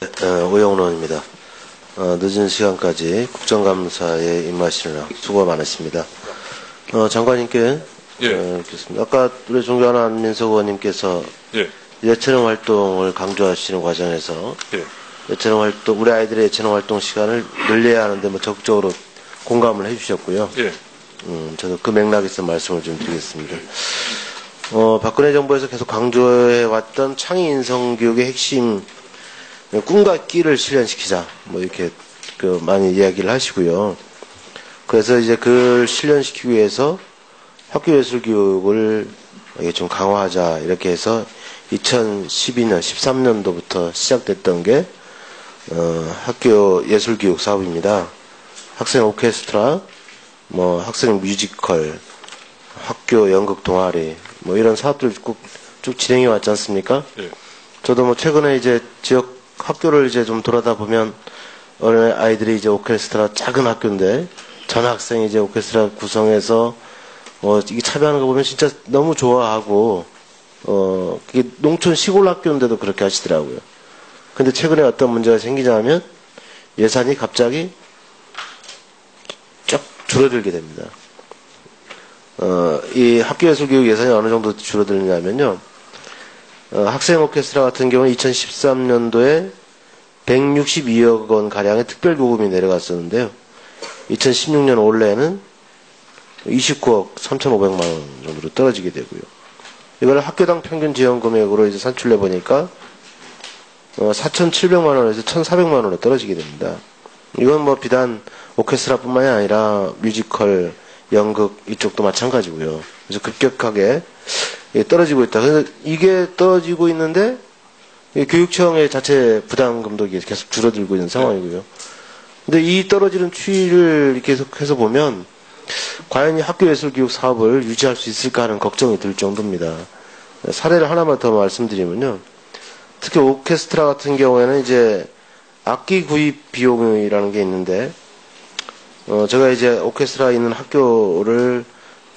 오영론입니다. 늦은 시간까지 국정감사에 임하시느라 수고가 많으십니다. 장관님께 묻겠습니다. 아까 우리 존경하는 안민석 의원님께서 예체능 활동을 강조하시는 과정에서 예체능 활동, 우리 아이들의 예체능 활동 시간을 늘려야 하는데 적극적으로 공감을 해주셨고요. 저도 그 맥락에서 말씀을 좀 드리겠습니다. 박근혜 정부에서 계속 강조해왔던 창의 인성 교육의 핵심 꿈과 끼를 실현시키자 이렇게 많이 이야기를 하시고요. 그래서 이제 그걸 실현시키기 위해서 학교예술 교육을 좀 강화하자 이렇게 해서 2012년 13년도부터 시작됐던 게 학교 예술 교육 사업입니다. 학생 오케스트라, 학생 뮤지컬, 학교 연극 동아리 이런 사업들 쭉 진행해 왔지 않습니까? 저도 최근에 이제 지역 학교를 이제 좀 돌아다 보면 어느 아이들이 이제 오케스트라 작은 학교인데 전 학생이 이제 오케스트라 구성해서 이게 참여하는 거 보면 진짜 너무 좋아하고 그게 농촌 시골 학교인데도 그렇게 하시더라고요. 근데 최근에 어떤 문제가 생기냐면 예산이 갑자기 쭉 줄어들게 됩니다. 이 학교예술교육 예산이 어느 정도 줄어들냐면요. 학생 오케스트라 같은 경우는 2013년도에 162억 원 가량의 특별요금이 내려갔었는데요. 2016년 올해는 29억 3,500만 원 정도로 떨어지게 되고요. 이걸 학교당 평균 지원 금액으로 이제 산출해 보니까 4,700만 원에서 1,400만 원으로 떨어지게 됩니다. 이건 비단 오케스트라뿐만이 아니라 뮤지컬, 연극 이쪽도 마찬가지고요. 그래서 급격하게 떨어지고 있다. 그래서 이게 떨어지고 있는데 교육청의 자체 부담금도 계속 줄어들고 있는 상황이고요. 근데 이 떨어지는 추이를 계속해서 보면 과연 이 학교예술교육 사업을 유지할 수 있을까 하는 걱정이 들 정도입니다. 사례를 하나만 더 말씀드리면요. 특히 오케스트라 같은 경우에는 이제 악기 구입 비용이라는 게 있는데 제가 이제 오케스트라 있는 학교를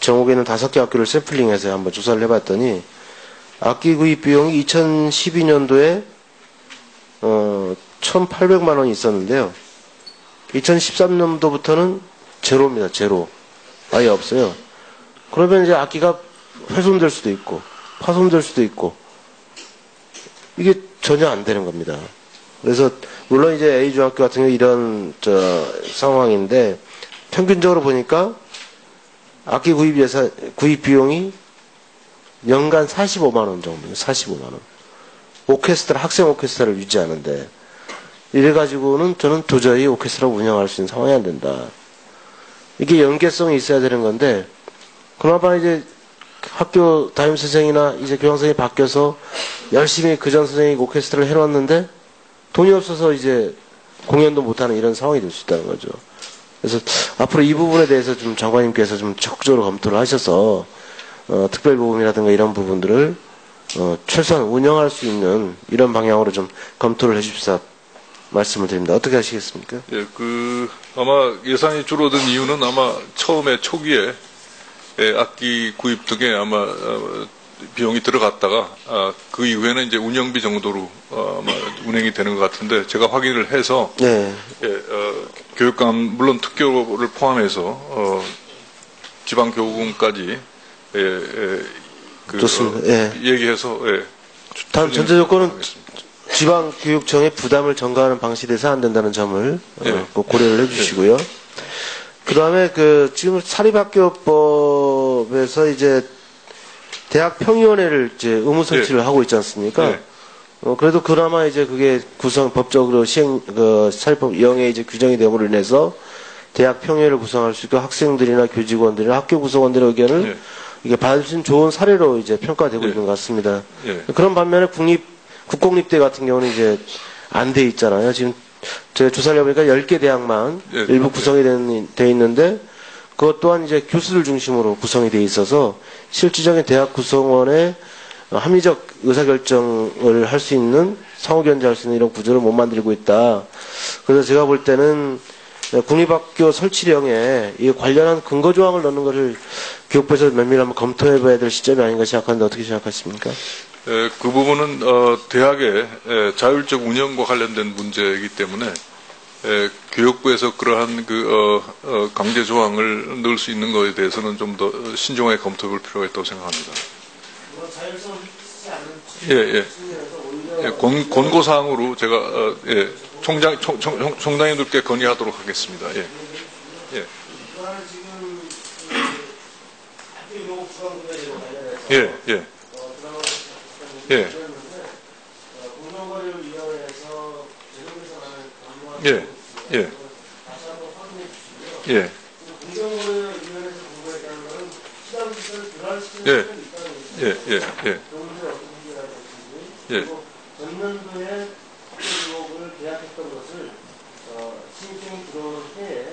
전국에 있는 5개 학교를 샘플링해서 한번 조사를 해봤더니 악기 구입 비용이 2012년도에 1,800만 원이 있었는데요. 2013년도부터는 제로입니다. 제로. 아예 없어요. 그러면 이제 악기가 훼손될 수도 있고 파손될 수도 있고 이게 전혀 안 되는 겁니다. 그래서 물론 이제 A중학교 같은 경우 이런 상황인데 평균적으로 보니까 악기 구입 비용이 연간 45만 원 정도예요. 45만 원. 오케스트라, 학생 오케스트라를 유지하는데 이래가지고는 저는 도저히 오케스트라 운영할 수 있는 상황이 안 된다. 이게 연계성이 있어야 되는 건데 그나마 이제 학교 담임 선생이나 이제 교장 선생님이 바뀌어서 열심히 그전 선생님이 오케스트라를 해놨는데 돈이 없어서 이제 공연도 못하는 이런 상황이 될 수 있다는 거죠. 그래서 앞으로 이 부분에 대해서 좀 장관님께서 좀 적극적으로 검토를 하셔서 특별보험이라든가 이런 부분들을 최소한 운영할 수 있는 이런 방향으로 좀 검토를 해주십사 말씀을 드립니다. 어떻게 하시겠습니까? 아마 예산이 줄어든 이유는 아마 처음에 초기에 악기 구입 등에 아마 비용이 들어갔다가 그 이후에는 이제 운영비 정도로 아마 운행이 되는 것 같은데 제가 확인을 해서 교육감 물론 특교를 포함해서 지방교육원까지 좋습니다. 얘기해서 다음 전제 조건은 지방교육청의 부담을 전가하는 방식에 대해서 안 된다는 점을 꼭 고려를 해주시고요. 그 다음에 지금 사립학교법에서 이제 대학 평의원회를 이제 의무 설치를 하고 있지 않습니까? 그래도 그나마 이제 그게 법적으로 사립법 0에 이제 규정이 됨으로 인해서 대학 평의회를 구성할 수 있고 학생들이나 교직원들이나 학교 구성원들의 의견을 이게 받을 수 있는 좋은 사례로 이제 평가되고 있는 것 같습니다. 그런 반면에 국공립대 같은 경우는 이제 안 돼 있잖아요. 지금 제가 조사를 해보니까 10개 대학만 일부 구성이 돼 있는데 그것 또한 이제 교수들 중심으로 구성이 돼 있어서 실질적인 대학 구성원의 합리적 의사결정을 할 수 있는 상호견제할 수 있는 이런 구조를 못 만들고 있다. 그래서 제가 볼 때는 국립학교 설치령에 이 관련한 근거조항을 넣는 것을 교육부에서 면밀히 한번 검토해봐야 될 시점이 아닌가 생각하는데 어떻게 생각하십니까? 그 부분은 대학의 자율적 운영과 관련된 문제이기 때문에 교육부에서 그러한 강제 조항을 넣을 수 있는 것에 대해서는 좀 더 신중하게 검토해 볼 필요가 있다고 생각합니다. 권고사항으로 제가 총장님들께 건의하도록 하겠습니다. 전년도에 학교교육을 계약했던 것을 신입생이 들어오는 해에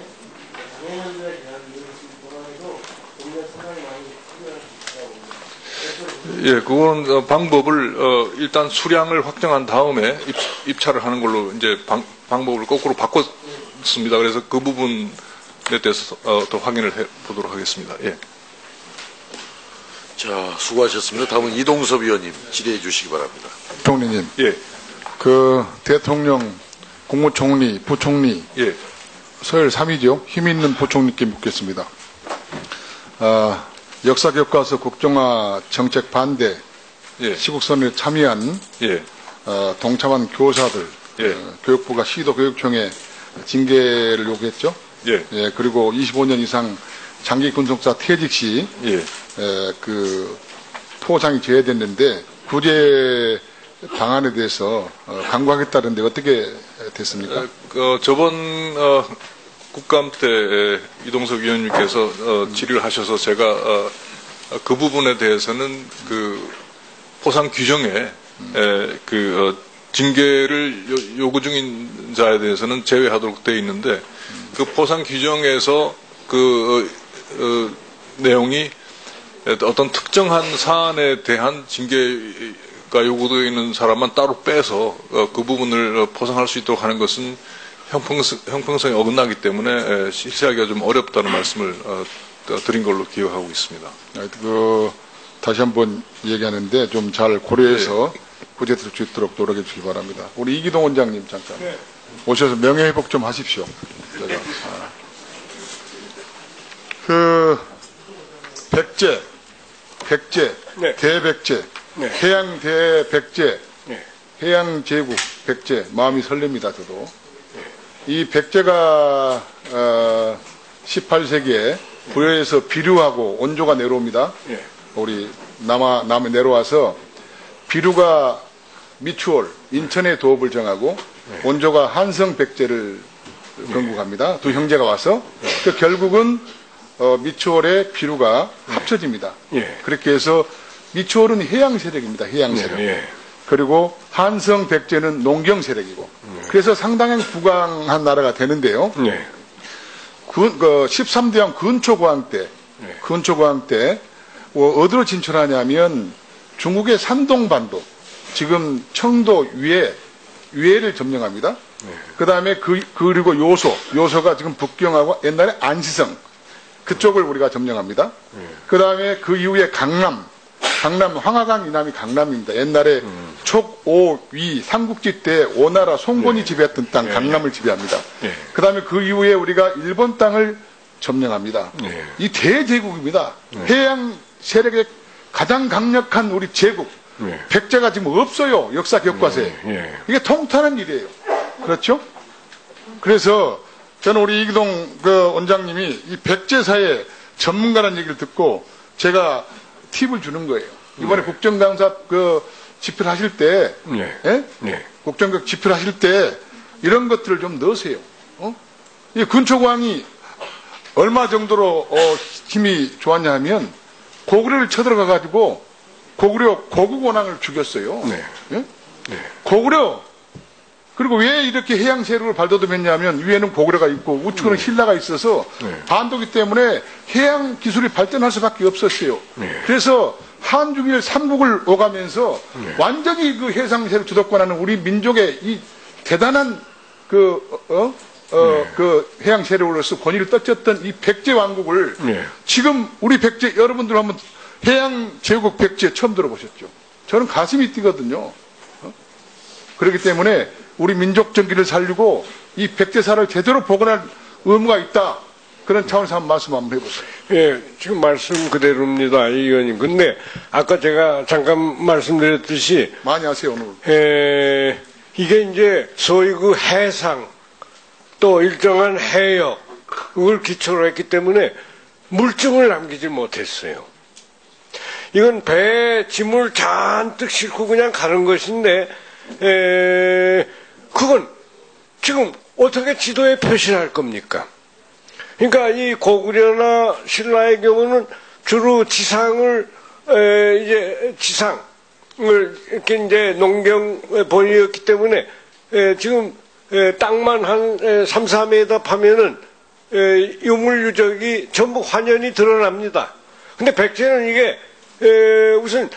작년도에 계약이 이루어질 동안에도 우리가 상당히 많이 필요할 수 있다고 봅니다. 그건 방법을 일단 수량을 확정한 다음에 입찰을 하는 걸로 이제 방법을 거꾸로 바꿨습니다. 그래서 그 부분에 대해서 더 확인을 해 보도록 하겠습니다. 자, 수고하셨습니다. 다음은 이동섭 의원님 질의해 주시기 바랍니다. 총리님, 그 대통령, 국무총리, 부총리, 서열 3위죠. 힘 있는 부총리께 묻겠습니다. 역사교과서 국정화 정책 반대, 시국선언에 참여한 동참한 교사들, 교육부가 시도교육청에 징계를 요구했죠. 그리고 25년 이상 장기 군속사 퇴직 시 그 포상이 제외됐는데 구제 방안에 대해서 강구하겠다는데 어떻게 됐습니까? 저번 국감 때 이동석 위원님께서 질의를 하셔서 제가 그 부분에 대해서는 그 포상 규정에 징계를 요구 중인 자에 대해서는 제외하도록 되어 있는데 그 포상 규정에서 내용이 어떤 특정한 사안에 대한 징계가 요구되어 있는 사람만 따로 빼서 그 부분을 포상할 수 있도록 하는 것은 형평성이 어긋나기 때문에 실시하기가 좀 어렵다는 말씀을 드린 걸로 기억하고 있습니다. 다시 한번 얘기하는데 좀 잘 고려해서 구제될 수 있도록 노력해 주시기 바랍니다. 우리 이기동 원장님 잠깐 오셔서 명예회복 좀 하십시오. 백제, 대백제, 해양대백제, 해양제국 백제, 마음이 설렙니다, 저도. 이 백제가 18세기에 부여에서 비류하고 원조가 내려옵니다. 우리 남에 내려와서 비류가 미추홀, 인천의 도읍을 정하고 원조가 한성 백제를 건국합니다. 두 형제가 와서 결국은 미추홀의 비류가 합쳐집니다. 그렇게 해서 미추홀은 해양 세력입니다. 해양 세력. 그리고 한성 백제는 농경 세력이고. 그래서 상당히 부강한 나라가 되는데요. 13대왕 근초고왕 때 어디로 진출하냐면 중국의 산동반도, 지금 청도 위해를 점령합니다. 그 다음에 그리고 요소가 지금 북경하고 옛날에 안시성, 그쪽을 우리가 점령합니다. 그 다음에 그 이후에 강남 황하강 이남이 강남입니다. 옛날에 촉, 오, 위, 삼국지 때 오나라 송건이 지배했던 땅 강남을 지배합니다. 그 다음에 그 이후에 우리가 일본 땅을 점령합니다. 이 대제국입니다. 해양 세력의 가장 강력한 우리 제국. 백제가 지금 없어요. 역사 교과서에. 이게 통탄한 일이에요. 그렇죠? 그래서 저는 우리 이기동 원장님이 이 백제사의 전문가라는 얘기를 듣고 제가 팁을 주는 거예요. 이번에 국정감사 집필 하실 때, 국정교육 집필 하실 때 이런 것들을 좀 넣으세요. 이 근초고왕이 얼마 정도로 힘이 좋았냐 하면 고구려를 쳐들어가 가지고 고구려 고국원왕을 죽였어요. 고구려. 그리고 왜 이렇게 해양 세력을 발돋움했냐면 위에는 고구려가 있고 우측에는 신라가 있어서 반도기 때문에 해양 기술이 발전할 수밖에 없었어요. 그래서 한중일 삼국을 오가면서 완전히 그 해상 세력 주도권하는 우리 민족의 이 대단한 그 해양 세력으로서 권위를 떨쳤던 이 백제 왕국을 지금 우리 백제 여러분들 한번 해양 제국 백제 처음 들어보셨죠? 저는 가슴이 뛰거든요. 그렇기 때문에 우리 민족 정기를 살리고 이 백제사를 제대로 복원할 의무가 있다. 그런 차원에서 한번 말씀 한번 해보세요. 예, 지금 말씀 그대로입니다, 이 의원님. 근데 아까 제가 잠깐 말씀드렸듯이 많이 하세요, 오늘. 이게 이제 소위 그 해상 또 일정한 해역을 기초로 했기 때문에 물증을 남기지 못했어요. 이건 배에 짐을 잔뜩 싣고 그냥 가는 것인데 그건 지금 어떻게 지도에 표시를 할 겁니까? 그러니까 이 고구려나 신라의 경우는 주로 지상을 이렇게 이제 농경 본이었기 때문에 지금 땅만 한 3, 4m 파면은 유물 유적이 전부 환연히 드러납니다. 근데 백제는 이게 우선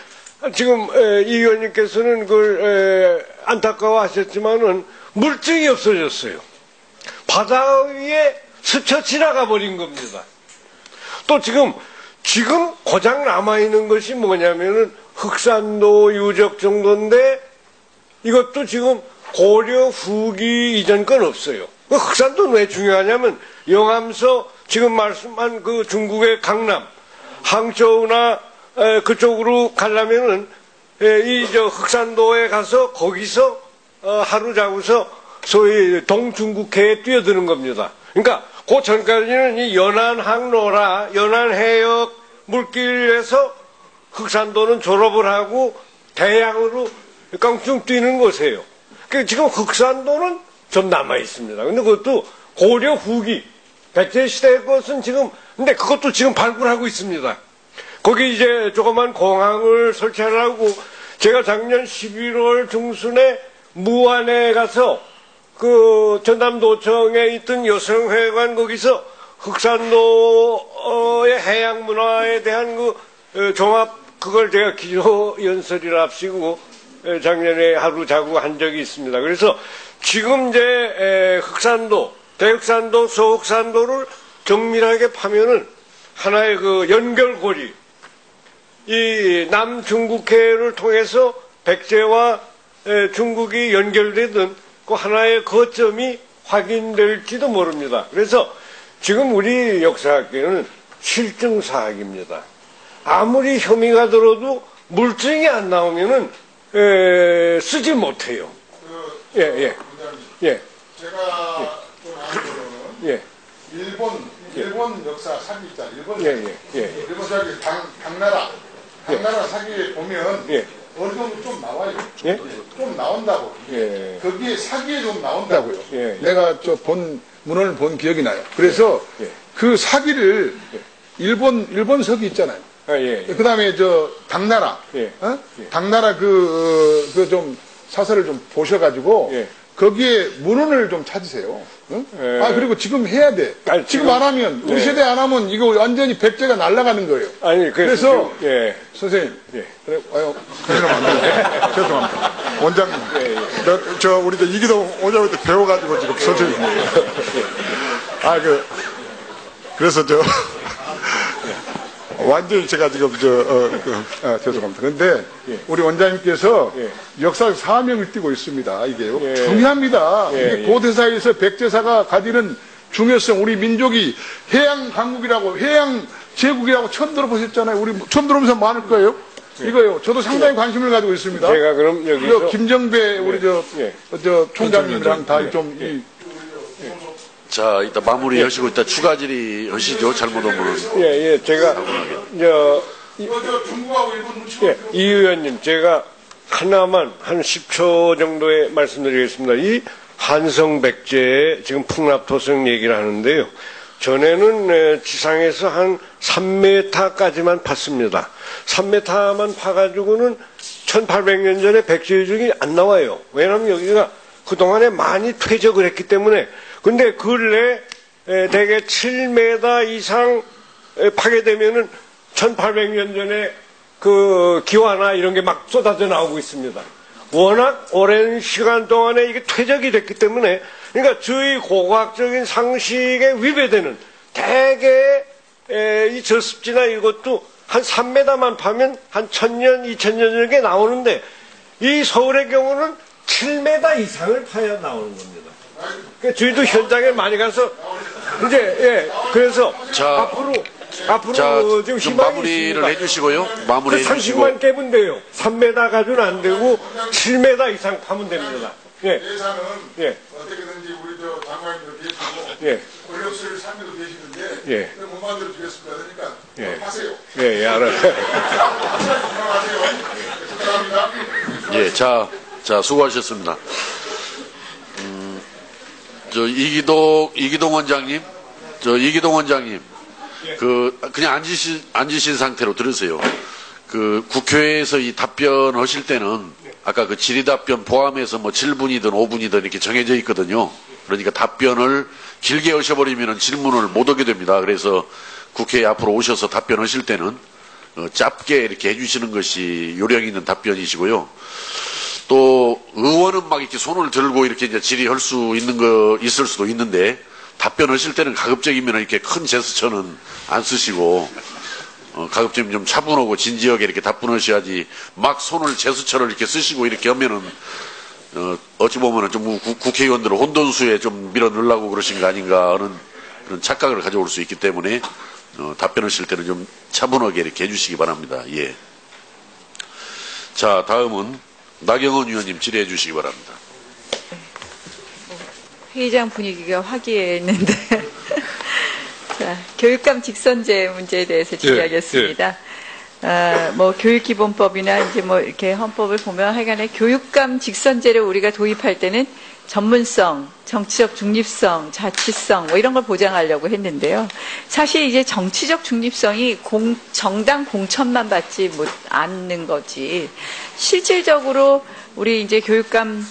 지금 이 의원님께서는 그걸 안타까워하셨지만은 물증이 없어졌어요. 바다 위에 스쳐 지나가 버린 겁니다. 또 지금 고장 남아있는 것이 뭐냐면은 흑산도 유적 정도인데 이것도 지금 고려 후기 이전 건 없어요. 흑산도는 왜 중요하냐면 영암서 지금 말씀한 그 중국의 강남, 항저우나 그쪽으로 가려면은 이 흑산도에 가서 거기서 하루 자고서 소위 동중국해에 뛰어드는 겁니다. 그러니까 그 전까지는 이 연안 항로라 연안 해역 물길에서 흑산도는 졸업을 하고 대양으로 깡충 뛰는 곳이에요. 그러니까 지금 흑산도는 좀 남아 있습니다. 근데 그것도 고려 후기 백제 시대의 것은 지금 근데 그것도 지금 발굴하고 있습니다. 거기 이제 조그만 공항을 설치하려고 제가 작년 11월 중순에 무안에 가서 그 전남도청에 있던 여성회관 거기서 흑산도의 해양 문화에 대한 그 종합 그걸 제가 기조 연설을 앞시고 작년에 하루 자고 한 적이 있습니다. 그래서 지금 이제 흑산도, 대흑산도, 서흑산도를 정밀하게 파면은 하나의 그 연결고리, 이 남중국해를 통해서 백제와 중국이 연결되던 그 하나의 거점이 확인될지도 모릅니다. 그래서 지금 우리 역사학계는 실증사학입니다. 아무리 혐의가 들어도 물증이 안 나오면은 쓰지 못해요. 예. 제가 좀 아는 거는 일본 역사 사기 있잖아요. 일본 사기 당나라 사기에 보면 어느 정도 좀 나와요. 좀 나온다고. 거기에 사기에 좀 나온다고요. 내가 문헌을 본 기억이 나요. 그래서 그 사기를 일본 석이 있잖아요. 그 다음에 당나라. 당나라 좀 사설을 좀 보셔가지고 거기에 문헌을 좀 찾으세요. 그리고 지금 해야 돼. 지금 안 하면 우리 세대 안 하면 이거 완전히 백제가 날아가는 거예요. 그래서 선생님, 그래 와요. 죄송합니다. 원장님, 우리 이기동 원장님한테 배워가지고 지금 선생님. 그래서 완전히 제가 지금 죄송합니다. 그런데 우리 원장님께서 역사적 사명을 띠고 있습니다. 이게요. 중요합니다. 이게 고대사에서 백제사가 가지는 중요성, 우리 민족이 해양 강국이라고, 해양 제국이라고 처음 들어보셨잖아요. 우리 처음 들어보면서 많을 거예요. 이거요. 저도 상당히 관심을 가지고 있습니다. 제가 그럼 여기서 김정배 우리 총장님이랑 다 좀 자, 이따 마무리 하시고 이따 추가 질의 하시죠. 잘못 오면. 제가 중국하고 일본 눈치 이 의원님, 제가 하나만 한 10초 정도에 말씀드리겠습니다. 이 한성백제의 지금 풍납토성 얘기를 하는데요. 전에는 지상에서 한 3m까지만 팠습니다. 3m만 파가지고는 1800년 전에 백제 유적이 안 나와요. 왜냐하면 여기가 그동안에 많이 퇴적을 했기 때문에. 근데 근래 대개 7m 이상 파게 되면은 1800년 전에 그 기와나 이런 게 막 쏟아져 나오고 있습니다. 워낙 오랜 시간 동안에 이게 퇴적이 됐기 때문에 그러니까 저희 고고학적인 상식에 위배되는 대개 이 저습지나 이것도 한 3m만 파면 한 1000년, 2000년 정도 나오는데 이 서울의 경우는 7m 이상을 파야 나오는 겁니다. 그러니까 저희도 현장에 많이 가서 이제 그래서 자, 앞으로 자, 지금 좀 희망이 마무리를 있습니다. 해주시고요. 마무리 그 해주시고. 30만 깨면 돼요. 3m 가지고는 안 되고 7m 이상 파면 됩니다. 예. 예산은 예. 어떻게든지 우리 저 장관님도 계시고 예. 권력수를 상대도 계시는데 예. 못 만들어 주겠습니다. 그러니까 예. 하세요. 예, 알아요. 감사합니다. 예, 자, 수고하셨습니다. 저 이기동 원장님, 그냥 앉으신 상태로 들으세요. 그 국회에서 이 답변하실 때는 아까 그 질의답변 포함해서 뭐 7분이든 5분이든 이렇게 정해져 있거든요. 그러니까 답변을 길게 하셔버리면 질문을 못 하게 됩니다. 그래서 국회에 앞으로 오셔서 답변하실 때는 짧게 이렇게 해주시는 것이 요령 있는 답변이시고요. 또 의원은 막 이렇게 손을 들고 이렇게 이제 질의할 수 있을 수도 있는데 답변하실 때는 가급적이면 이렇게 큰 제스처는 안 쓰시고 가급적이면 좀 차분하고 진지하게 이렇게 답변하셔야지 막 손을 제스처를 이렇게 쓰시고 이렇게 하면은 어찌 보면은 좀 국회의원들을 혼돈수에 좀 밀어넣으려고 그러신 거 아닌가 하는 그런 착각을 가져올 수 있기 때문에 답변하실 때는 좀 차분하게 이렇게 해주시기 바랍니다. 예. 자, 다음은 나경원 의원님 질의해 주시기 바랍니다. 회의장 분위기가 화기애애했는데 자, 교육감 직선제 문제에 대해서 질의하겠습니다. 뭐 교육기본법이나 이제 뭐 이렇게 헌법을 보면 하여간에 교육감 직선제를 우리가 도입할 때는 전문성, 정치적 중립성, 자치성 뭐 이런 걸 보장하려고 했는데요. 사실 이제 정치적 중립성이 정당 공천만 받지 않는 거지. 실질적으로 우리 이제 교육감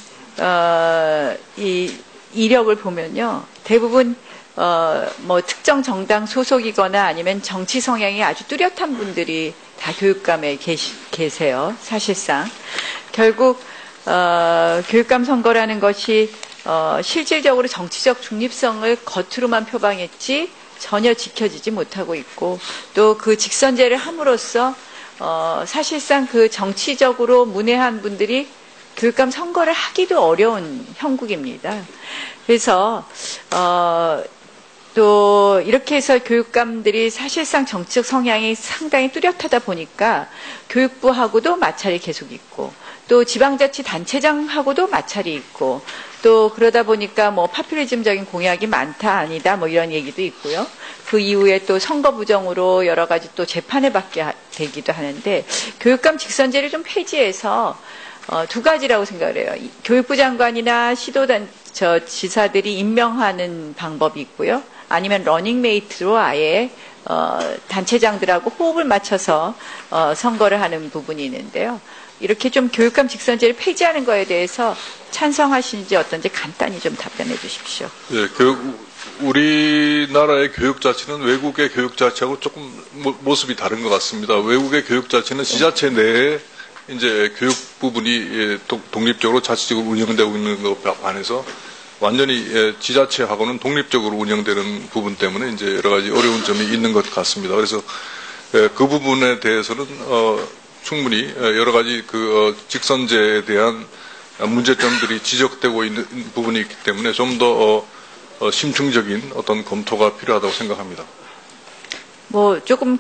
이 이력을 보면요, 대부분 뭐 특정 정당 소속이거나 아니면 정치 성향이 아주 뚜렷한 분들이 다 교육감에 계세요. 사실상 결국 교육감 선거라는 것이 실질적으로 정치적 중립성을 겉으로만 표방했지 전혀 지켜지지 못하고 있고, 또 그 직선제를 함으로써 사실상 그 정치적으로 문외한 분들이 교육감 선거를 하기도 어려운 형국입니다. 그래서 또 이렇게 해서 교육감들이 사실상 정치적 성향이 상당히 뚜렷하다 보니까 교육부하고도 마찰이 계속 있고, 또 지방자치단체장하고도 마찰이 있고, 또 그러다 보니까 뭐 파퓰리즘적인 공약이 많다 아니다 뭐 이런 얘기도 있고요. 그 이후에 또 선거 부정으로 여러 가지 또 재판을 받게 되기도 하는데, 교육감 직선제를 좀 폐지해서 두 가지라고 생각을 해요. 교육부 장관이나 지사들이 임명하는 방법이 있고요. 아니면 러닝메이트로 아예 단체장들하고 호흡을 맞춰서 선거를 하는 부분이 있는데요. 이렇게 좀 교육감 직선제를 폐지하는 거에 대해서 찬성하시는지 어떤지 간단히 좀 답변해 주십시오. 예, 우리나라의 교육 자체는 외국의 교육 자체하고 조금 모습이 다른 것 같습니다. 외국의 교육 자체는 지자체 내에 이제 교육 부분이 독립적으로 자치적으로 운영되고 있는 것 반해서 완전히 지자체하고는 독립적으로 운영되는 부분 때문에 이제 여러 가지 어려운 점이 있는 것 같습니다. 그래서 그 부분에 대해서는 충분히 여러 가지 직선제에 대한 문제점들이 지적되고 있는 부분이 있기 때문에 좀 더 심층적인 어떤 검토가 필요하다고 생각합니다. 뭐 조금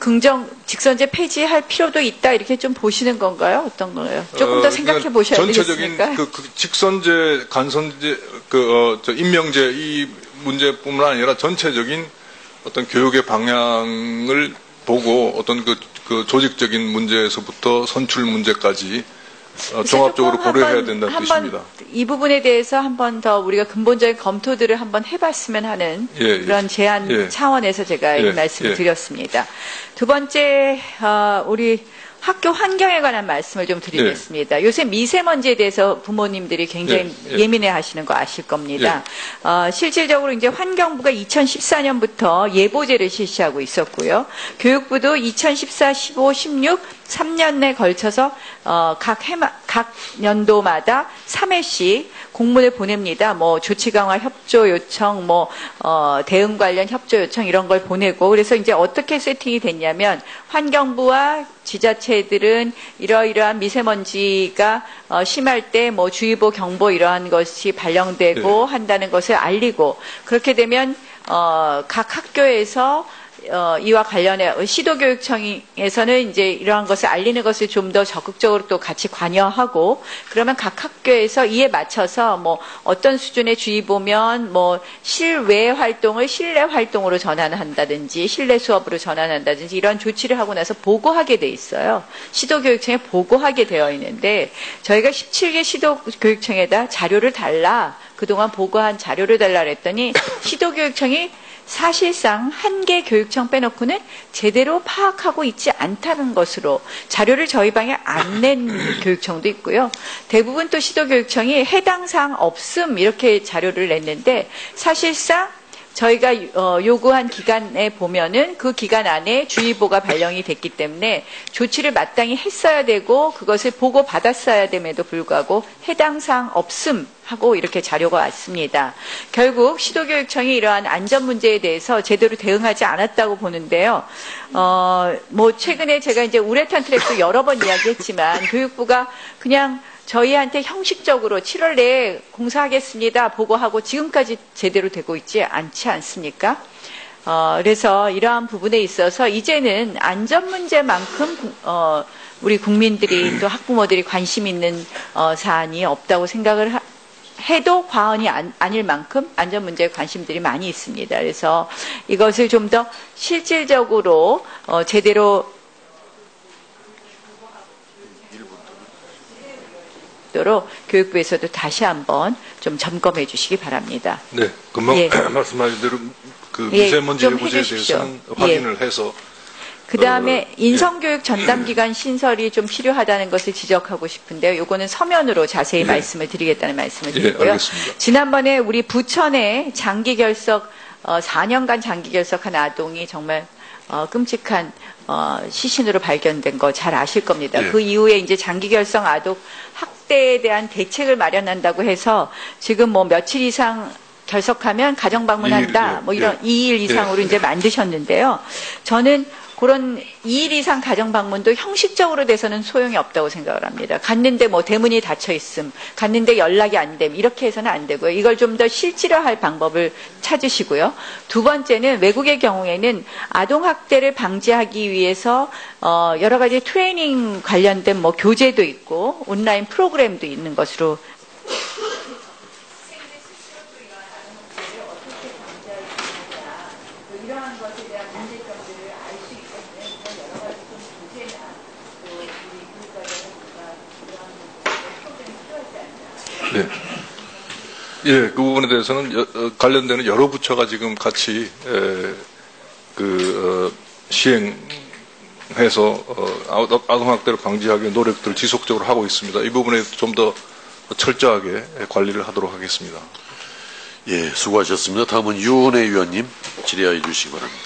직선제 폐지할 필요도 있다 이렇게 좀 보시는 건가요? 어떤 거예요? 조금 더 생각해 보셔야 전체적인 되겠습니까? 직선제, 간선제, 임명제 이 문제뿐만 아니라 전체적인 어떤 교육의 방향을 보고 어떤 그 조직적인 문제에서부터 선출 문제까지 종합적으로 고려해야 된다는 뜻입니다. 이 부분에 대해서 한 번 더 우리가 근본적인 검토들을 한번 해봤으면 하는 그런 제안 차원에서 제가 이 말씀을 드렸습니다. 두 번째, 우리 학교 환경에 관한 말씀을 좀 드리겠습니다. 요새 미세먼지에 대해서 부모님들이 굉장히 예민해 하시는 거 아실 겁니다. 실질적으로 이제 환경부가 2014년부터 예보제를 실시하고 있었고요. 교육부도 2014, 15, 16, 3년에 걸쳐서 각 연도마다 3회씩 공문을 보냅니다. 뭐 조치 강화 협조 요청, 뭐 대응 관련 협조 요청 이런 걸 보내고 그래서 이제 어떻게 세팅이 됐냐면 환경부와 지자체들은 이러이러한 미세먼지가 심할 때 뭐 주의보 경보 이러한 것이 발령되고 한다는 것을 알리고 그렇게 되면 각 학교에서 이와 관련해 시도교육청에서는 이제 이러한 것을 알리는 것을 좀 더 적극적으로 또 같이 관여하고 그러면 각 학교에서 이에 맞춰서 뭐 어떤 수준의 주의보면 뭐 실외 활동을 실내 활동으로 전환한다든지 실내 수업으로 전환한다든지 이런 조치를 하고 나서 보고하게 돼 있어요. 시도교육청에 보고하게 되어 있는데 저희가 17개 시도교육청에다 자료를 달라 그동안 보고한 자료를 달라 그랬더니 시도교육청이 사실상 한 개 교육청 빼놓고는 제대로 파악하고 있지 않다는 것으로 자료를 저희 방에 안 낸 교육청도 있고요. 대부분 또 시도교육청이 해당 사항 없음 이렇게 자료를 냈는데 사실상 저희가 요구한 기간에 보면은 그 기간 안에 주의보가 발령이 됐기 때문에 조치를 마땅히 했어야 되고 그것을 보고 받았어야 됨에도 불구하고 해당 사항 없음 하고 이렇게 자료가 왔습니다. 결국 시도교육청이 이러한 안전 문제에 대해서 제대로 대응하지 않았다고 보는데요. 뭐 최근에 제가 이제 우레탄 트랩도 여러 번 이야기했지만 교육부가 그냥 저희한테 형식적으로 7월 내에 공사하겠습니다 보고하고 지금까지 제대로 되고 있지 않지 않습니까? 그래서 이러한 부분에 있어서 이제는 안전 문제만큼 우리 국민들이 또 학부모들이 관심 있는 사안이 없다고 생각을 해도 과언이 아닐 만큼 안전 문제에 관심들이 많이 있습니다. 그래서 이것을 좀 더 실질적으로 제대로 도록 교육부에서도 다시 한번 좀 점검해 주시기 바랍니다. 네, 금방 예. 말씀하신 대로 그 예, 미세먼지 좀 예보제에 해주십시오. 대해서는 확인을 해서 그 다음에 인성교육 전담기관 신설이 좀 필요하다는 것을 지적하고 싶은데요. 요거는 서면으로 자세히 말씀을 드리겠다는 말씀을 드리고요. 알겠습니다. 지난번에 우리 부천에 장기 결석 4년간 장기 결석한 아동이 정말 끔찍한 시신으로 발견된 거 잘 아실 겁니다. 예. 그 이후에 이제 장기 결석 아동 학대에 대한 대책을 마련한다고 해서 지금 뭐 며칠 이상 결석하면 가정 방문한다. 뭐 이런 2일 이상으로 이제 만드셨는데요. 저는 그런 2일 이상 가정 방문도 형식적으로 돼서는 소용이 없다고 생각을 합니다. 갔는데 뭐 대문이 닫혀 있음, 갔는데 연락이 안 됨, 이렇게 해서는 안 되고요. 이걸 좀 더 실질화할 방법을 찾으시고요. 두 번째는 외국의 경우에는 아동 학대를 방지하기 위해서 여러 가지 트레이닝 관련된 뭐 교재도 있고 온라인 프로그램도 있는 것으로. 이러한 것에 대한 문제점들을 알 수 있거든요. 여러 가지 좀 교재나 또 우리 교육과정에 이러한 프로그램이 필요하지 않나. 네. 예, 그 부분에 대해서는 관련되는 여러 부처가 지금 같이 시행해서 아동학대를 방지하기 위한 노력들을 지속적으로 하고 있습니다. 이 부분에 좀 더 철저하게 관리를 하도록 하겠습니다. 예, 수고하셨습니다. 다음은 유은혜 위원님 질의해 주시기 바랍니다.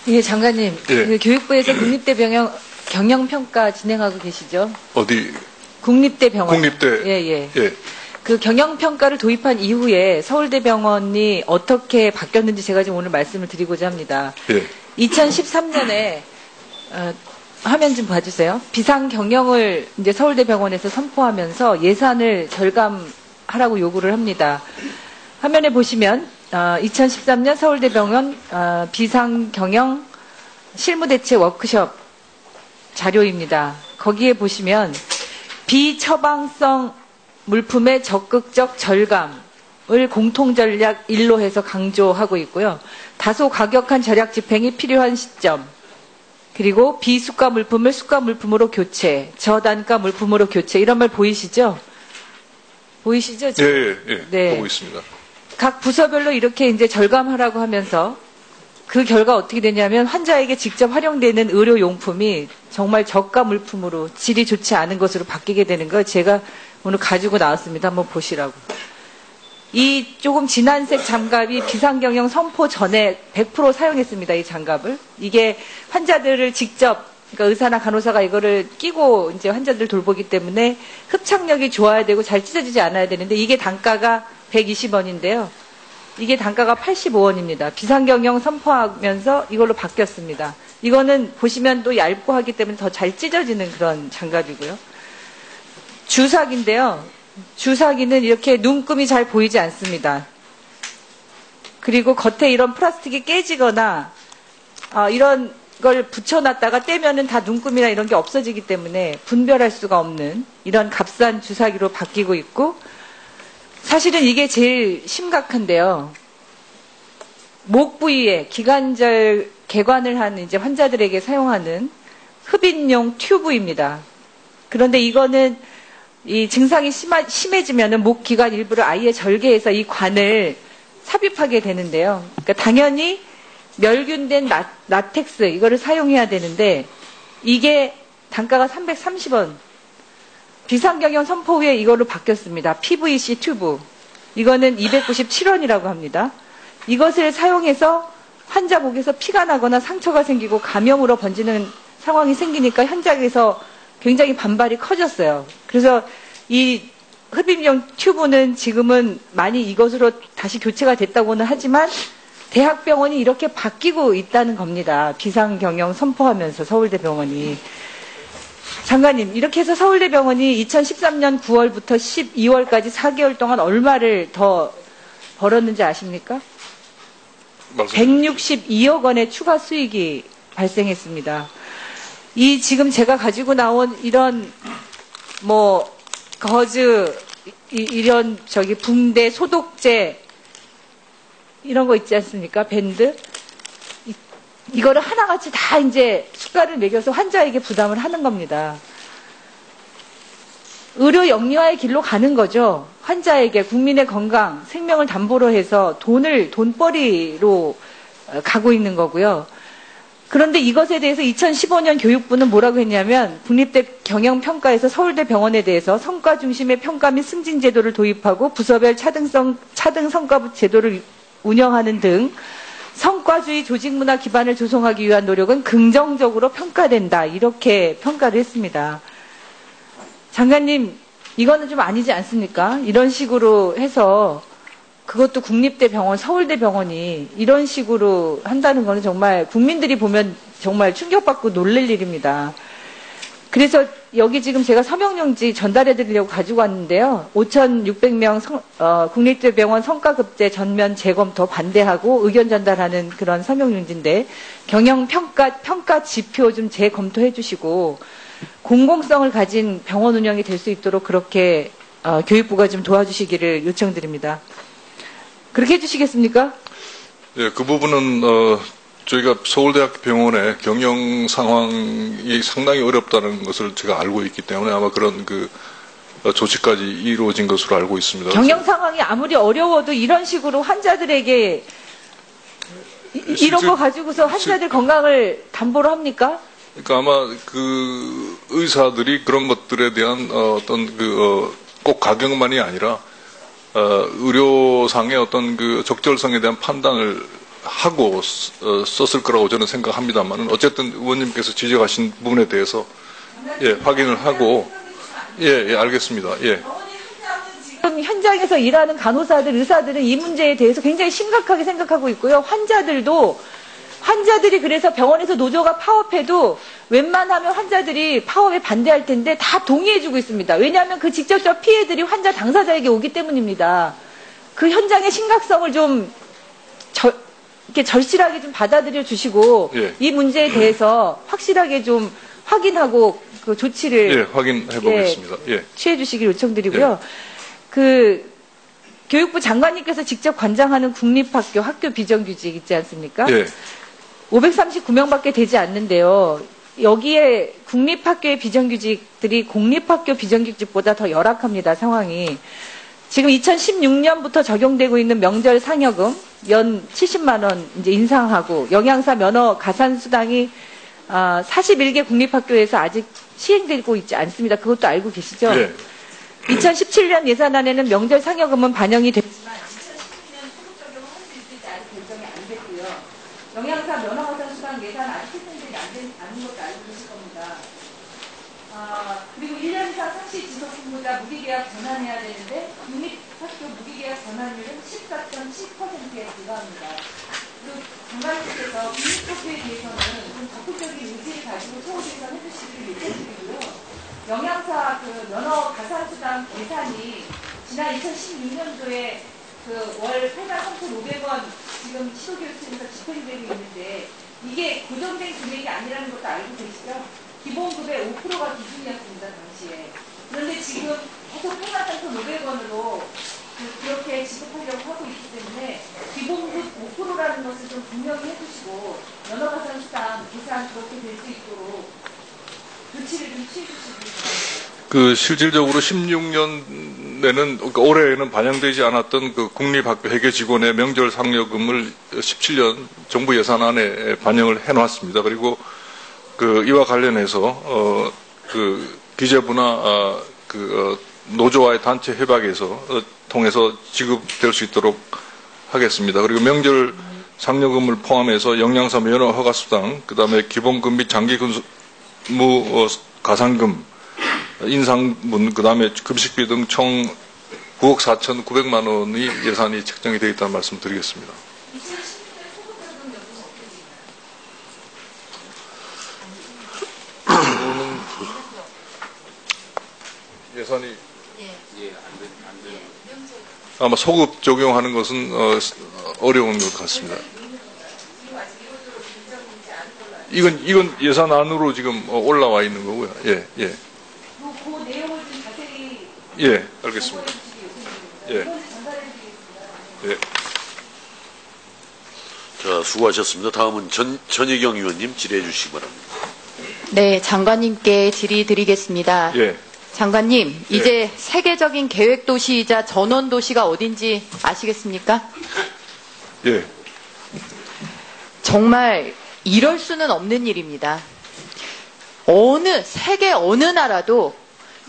예, 장관님. 예. 그 교육부에서 국립대 경영평가 진행하고 계시죠? 어디? 국립대 병원. 국립대. 예. 예. 그 경영평가를 도입한 이후에 서울대병원이 어떻게 바뀌었는지 제가 지금 오늘 말씀을 드리고자 합니다. 예. 2013년에 화면 좀 봐주세요. 비상 경영을 이제 서울대병원에서 선포하면서 예산을 절감하라고 요구를 합니다. 화면에 보시면 2013년 서울대병원 비상 경영 실무대책 워크숍 자료입니다. 거기에 보시면 비처방성 물품의 적극적 절감을 공통전략 1로 해서 강조하고 있고요. 다소 과격한 절약 집행이 필요한 시점, 그리고 비수가 물품을 수가 물품으로 교체, 저단가 물품으로 교체, 이런 말 보이시죠? 보이시죠? 지금? 예. 네. 보고 있습니다. 각 부서별로 이렇게 이제 절감하라고 하면서 그 결과 어떻게 되냐면 환자에게 직접 활용되는 의료용품이 정말 저가 물품으로 질이 좋지 않은 것으로 바뀌게 되는 걸 제가 오늘 가지고 나왔습니다. 한번 보시라고. 이 조금 진한색 장갑이 비상경영 선포 전에 100% 사용했습니다. 이 장갑을. 이게 환자들을 직접 그러니까 의사나 간호사가 이거를 끼고 이제 환자들 돌보기 때문에 흡착력이 좋아야 되고 잘 찢어지지 않아야 되는데 이게 단가가 120원인데요. 이게 단가가 85원입니다. 비상경영 선포하면서 이걸로 바뀌었습니다. 이거는 보시면 또 얇고 하기 때문에 더 잘 찢어지는 그런 장갑이고요. 주사기인데요. 주사기는 이렇게 눈금이 잘 보이지 않습니다. 그리고 겉에 이런 플라스틱이 깨지거나 이런 걸 붙여놨다가 떼면은 다 눈금이나 이런 게 없어지기 때문에 분별할 수가 없는 이런 값싼 주사기로 바뀌고 있고, 사실은 이게 제일 심각한데요. 목 부위에 기관절 개관을 한 이제 환자들에게 사용하는 흡인용 튜브입니다. 그런데 이거는 이 증상이 심해지면은 목 기관 일부를 아예 절개해서 이 관을 삽입하게 되는데요. 그러니까 당연히 멸균된 라텍스 이거를 사용해야 되는데 이게 단가가 330원. 비상경영 선포 후에 이걸로 바뀌었습니다. PVC 튜브. 이거는 297원이라고 합니다. 이것을 사용해서 환자 목에서 피가 나거나 상처가 생기고 감염으로 번지는 상황이 생기니까 현장에서 굉장히 반발이 커졌어요. 그래서 이 흡입용 튜브는 지금은 많이 이것으로 다시 교체가 됐다고는 하지만 대학병원이 이렇게 바뀌고 있다는 겁니다. 비상경영 선포하면서 서울대병원이. 장관님, 이렇게 해서 서울대병원이 2013년 9월부터 12월까지 4개월 동안 얼마를 더 벌었는지 아십니까? 162억 원의 추가 수익이 발생했습니다. 이 지금 제가 가지고 나온 이런 거즈, 이런 붕대, 소독제 이런 거 있지 않습니까? 밴드. 이거를 하나같이 다 이제 수가를 매겨서 환자에게 부담을 하는 겁니다. 의료 영리화의 길로 가는 거죠. 환자에게 국민의 건강, 생명을 담보로 해서 돈벌이로 가고 있는 거고요. 그런데 이것에 대해서 2015년 교육부는 뭐라고 했냐면 국립대 경영평가에서 서울대병원에 대해서 성과 중심의 평가 및 승진 제도를 도입하고 부서별 차등 성과 제도를 운영하는 등 성과주의 조직문화 기반을 조성하기 위한 노력은 긍정적으로 평가된다. 이렇게 평가를 했습니다. 장관님, 이거는 좀 아니지 않습니까? 이런 식으로 해서 그것도 국립대 병원, 서울대 병원이 이런 식으로 한다는 거는 정말 국민들이 보면 정말 충격받고 놀랄 일입니다. 그래서 여기 지금 제가 서명용지 전달해 드리려고 가지고 왔는데요. 5,600명 국립대 병원 성과급제 전면 재검토 반대하고 의견 전달하는 그런 서명용지인데 경영평가 지표 좀 재검토해 주시고 공공성을 가진 병원 운영이 될 수 있도록 그렇게 교육부가 좀 도와주시기를 요청드립니다. 그렇게 해주시겠습니까? 예, 그 부분은 저희가 서울대학교 병원의 경영 상황이 상당히 어렵다는 것을 제가 알고 있기 때문에 아마 그런 조치까지 이루어진 것으로 알고 있습니다. 경영 상황이 아무리 어려워도 이런 식으로 환자들에게 이런 거 가지고서 환자들 건강을 담보로 합니까? 그러니까 아마 그 의사들이 그런 것들에 대한 꼭 가격만이 아니라 의료상의 어떤 그 적절성에 대한 판단을 하고 썼을 거라고 저는 생각합니다만 어쨌든 의원님께서 지적하신 부분에 대해서 확인을 하고 알겠습니다. 지금 현장에서 일하는 간호사들, 의사들은 이 문제에 대해서 굉장히 심각하게 생각하고 있고요. 환자들이 그래서 병원에서 노조가 파업해도 웬만하면 환자들이 파업에 반대할 텐데 다 동의해주고 있습니다. 왜냐하면 그 직접적 피해들이 환자 당사자에게 오기 때문입니다. 그 현장의 심각성을 좀 이렇게 절실하게 좀 받아들여 주시고 이 문제에 대해서 확실하게 좀 확인하고 그 조치를 확인해 보겠습니다. 취해 주시길 요청드리고요. 그 교육부 장관님께서 직접 관장하는 국립학교 학교 비정규직 있지 않습니까? 539명밖에 되지 않는데요. 여기에 국립학교의 비정규직들이 공립학교 비정규직보다 더 열악합니다. 상황이. 지금 2016년부터 적용되고 있는 명절 상여금 연 70만 원 이제 인상하고 영양사 면허 가산 수당이 41개 국립학교에서 아직 시행되고 있지 않습니다. 그것도 알고 계시죠? 2017년 예산안에는 명절 상여금은 반영이 됐지만 2012년 소득 적용을 할 수 있을지 아직 결정이 안 됐고요. 영양사 면허 가산 수당 예산 아직 책정되지 않은 것도 알고 계실 겁니다. 그리고 1년 이상 상시 지속 근무자 무기계약 전환해야 되는데 국립학교 무기계약 전환율은 14.7%에 불과합니다. 그리고 장관님께서 국립학교에 대해서는 좀 적극적인 의지를 가지고 처우 개선해 주시기를 요청드리고요. 영양사 면허 가산수당 계산이 지난 2016년도에 월 83,500원 지금 시도교육청에서 집행되고 있는데 이게 고정된 금액이 아니라는 것도 알고 계시죠? 기본급의 5%가 기준이었습니다, 당시에. 그런데 지금 계속 83,500원으로 그렇게 지급하려고 하고 있기 때문에 기본급 5%라는 것을 좀 분명히 해주시고 면허가산수당 계산 그렇게 될 수 있도록 조치를 좀 취해주시기 바랍니다. 실질적으로 16년에는, 그러니까 올해에는 반영되지 않았던 국립학교 회계 직원의 명절 상여금을 17년 정부 예산안에 반영을 해놨습니다. 그리고 이와 관련해서 기재부나 노조와의 단체 협약에서 통해서 지급될 수 있도록 하겠습니다. 그리고 명절 상여금을 포함해서 영양사 면허 허가수당, 그다음에 기본급 및 장기 근무 가산금, 인상분, 그다음에 급식비 등 총 9억 4,900만 원의 예산이 책정이 되어 있다는 말씀 드리겠습니다. 예산이 아마 소급 적용하는 것은 어려운 것 같습니다. 이건 예산안으로 지금 올라와 있는 거고요. 예. 그 내용을 좀 자세히 알겠습니다. 예. 자, 수고하셨습니다. 다음은 전혜경 의원님 질의해 주시기 바랍니다. 네, 장관님께 질의드리겠습니다. 예. 장관님, 이제 세계적인 계획도시이자 전원도시가 어딘지 아시겠습니까? 예. 정말 이럴 수는 없는 일입니다. 세계 어느 나라도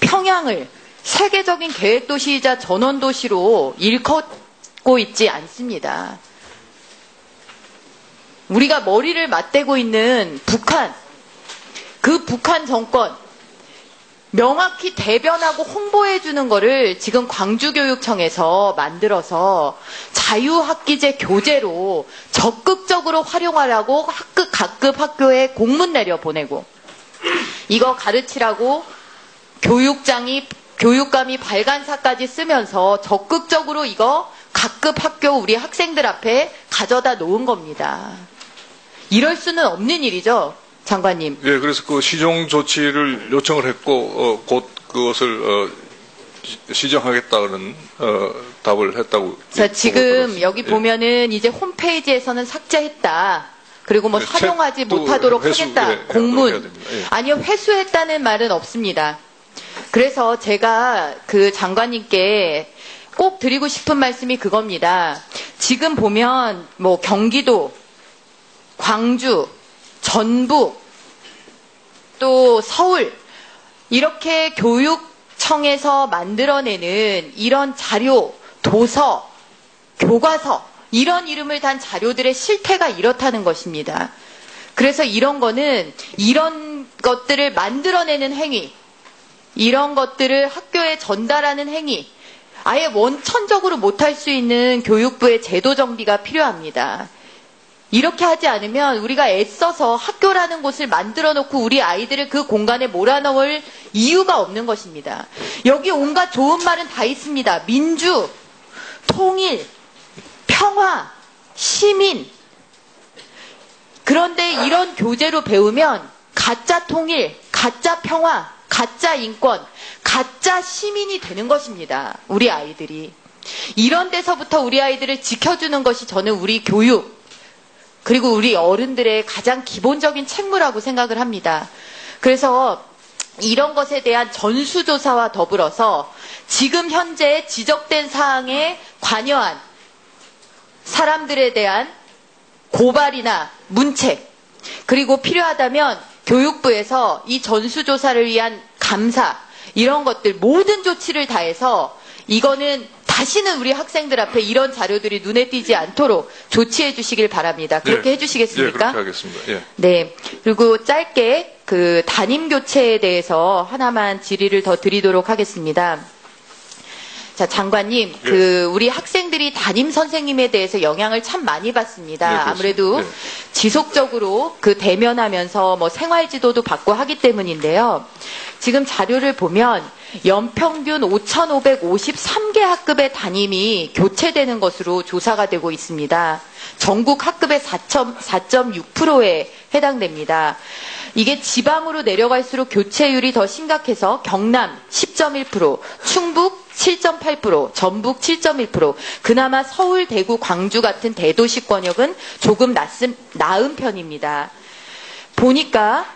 평양을 세계적인 계획도시이자 전원도시로 일컫고 있지 않습니다. 우리가 머리를 맞대고 있는 북한, 그 북한 정권, 명확히 대변하고 홍보해주는 거를 지금 광주교육청에서 만들어서 자유학기제 교재로 적극적으로 활용하라고 각급 학교에 공문 내려보내고 이거 가르치라고 교육감이 발간사까지 쓰면서 적극적으로 이거 각급 학교 우리 학생들 앞에 가져다 놓은 겁니다. 이럴 수는 없는 일이죠. 장관님. 예, 그래서 시정 조치를 요청을 했고, 곧 그것을, 시정하겠다는, 답을 했다고. 자, 지금 여기 보면은 이제 홈페이지에서는 삭제했다. 그리고 활용하지 못하도록 하겠다. 공문. 아니요, 회수했다는 말은 없습니다. 그래서 제가 장관님께 꼭 드리고 싶은 말씀이 그겁니다. 지금 보면 경기도, 광주, 전북, 또 서울 이렇게 교육청에서 만들어내는 이런 자료, 도서, 교과서 이런 이름을 단 자료들의 실태가 이렇다는 것입니다. 그래서 이런 것들을 만들어내는 행위, 이런 것들을 학교에 전달하는 행위, 아예 원천적으로 못할 수 있는 교육부의 제도 정비가 필요합니다. 이렇게 하지 않으면 우리가 애써서 학교라는 곳을 만들어 놓고 우리 아이들을 그 공간에 몰아넣을 이유가 없는 것입니다. 여기 온갖 좋은 말은 다 있습니다. 민주, 통일, 평화, 시민. 그런데 이런 교재로 배우면 가짜 통일, 가짜 평화, 가짜 인권, 가짜 시민이 되는 것입니다. 우리 아이들이. 이런 데서부터 우리 아이들을 지켜주는 것이 저는 우리 교육, 그리고 우리 어른들의 가장 기본적인 책무라고 생각을 합니다. 그래서 이런 것에 대한 전수조사와 더불어서 지금 현재 지적된 사항에 관여한 사람들에 대한 고발이나 문책, 그리고 필요하다면 교육부에서 이 전수조사를 위한 감사, 이런 것들 모든 조치를 다해서 이거는 다시는 우리 학생들 앞에 이런 자료들이 눈에 띄지 않도록 조치해 주시길 바랍니다. 그렇게 해주시겠습니까? 네, 그렇게 하겠습니다. 예. 네. 그리고 짧게 그 담임 교체에 대해서 하나만 질의를 더 드리도록 하겠습니다. 자, 장관님, 예. 우리 학생들이 담임 선생님에 대해서 영향을 참 많이 받습니다. 네, 그렇습니다. 아무래도 네. 지속적으로 대면하면서 뭐 생활 지도도 받고 하기 때문인데요. 지금 자료를 보면 연평균 5,553개 학급의 담임이 교체되는 것으로 조사가 되고 있습니다. 전국 학급의 4.6%에 해당됩니다. 이게 지방으로 내려갈수록 교체율이 더 심각해서 경남 10.1%, 충북 7.8%, 전북 7.1%, 그나마 서울, 대구, 광주 같은 대도시권역은 조금 나은 편입니다. 보니까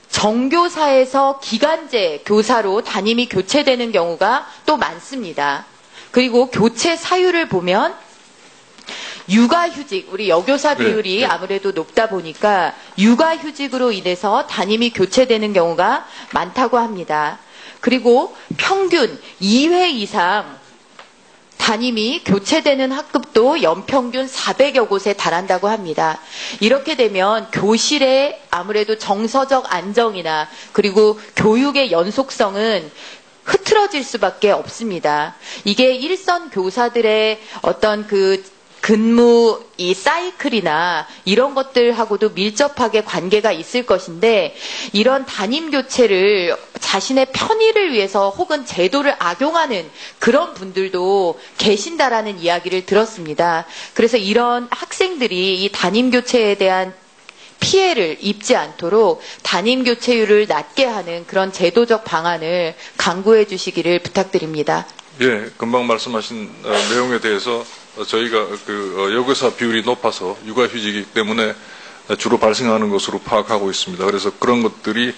정교사에서 기간제 교사로 담임이 교체되는 경우가 또 많습니다. 그리고 교체 사유를 보면 육아휴직, 우리 여교사 비율이 아무래도 높다 보니까 육아휴직으로 인해서 담임이 교체되는 경우가 많다고 합니다. 그리고 평균 2회 이상 담임이 교체되는 학급도 연평균 400여 곳에 달한다고 합니다. 이렇게 되면 교실의 아무래도 정서적 안정이나 그리고 교육의 연속성은 흐트러질 수밖에 없습니다. 이게 일선 교사들의 어떤 근무 이 사이클이나 이런 것들하고도 밀접하게 관계가 있을 것인데 이런 담임 교체를 자신의 편의를 위해서 혹은 제도를 악용하는 그런 분들도 계신다라는 이야기를 들었습니다. 그래서 이런 학생들이 이 담임 교체에 대한 피해를 입지 않도록 담임 교체율을 낮게 하는 그런 제도적 방안을 강구해 주시기를 부탁드립니다. 예, 금방 말씀하신 내용에 대해서 저희가 여교사 비율이 높아서 육아휴직이기 때문에 주로 발생하는 것으로 파악하고 있습니다. 그래서 그런 것들이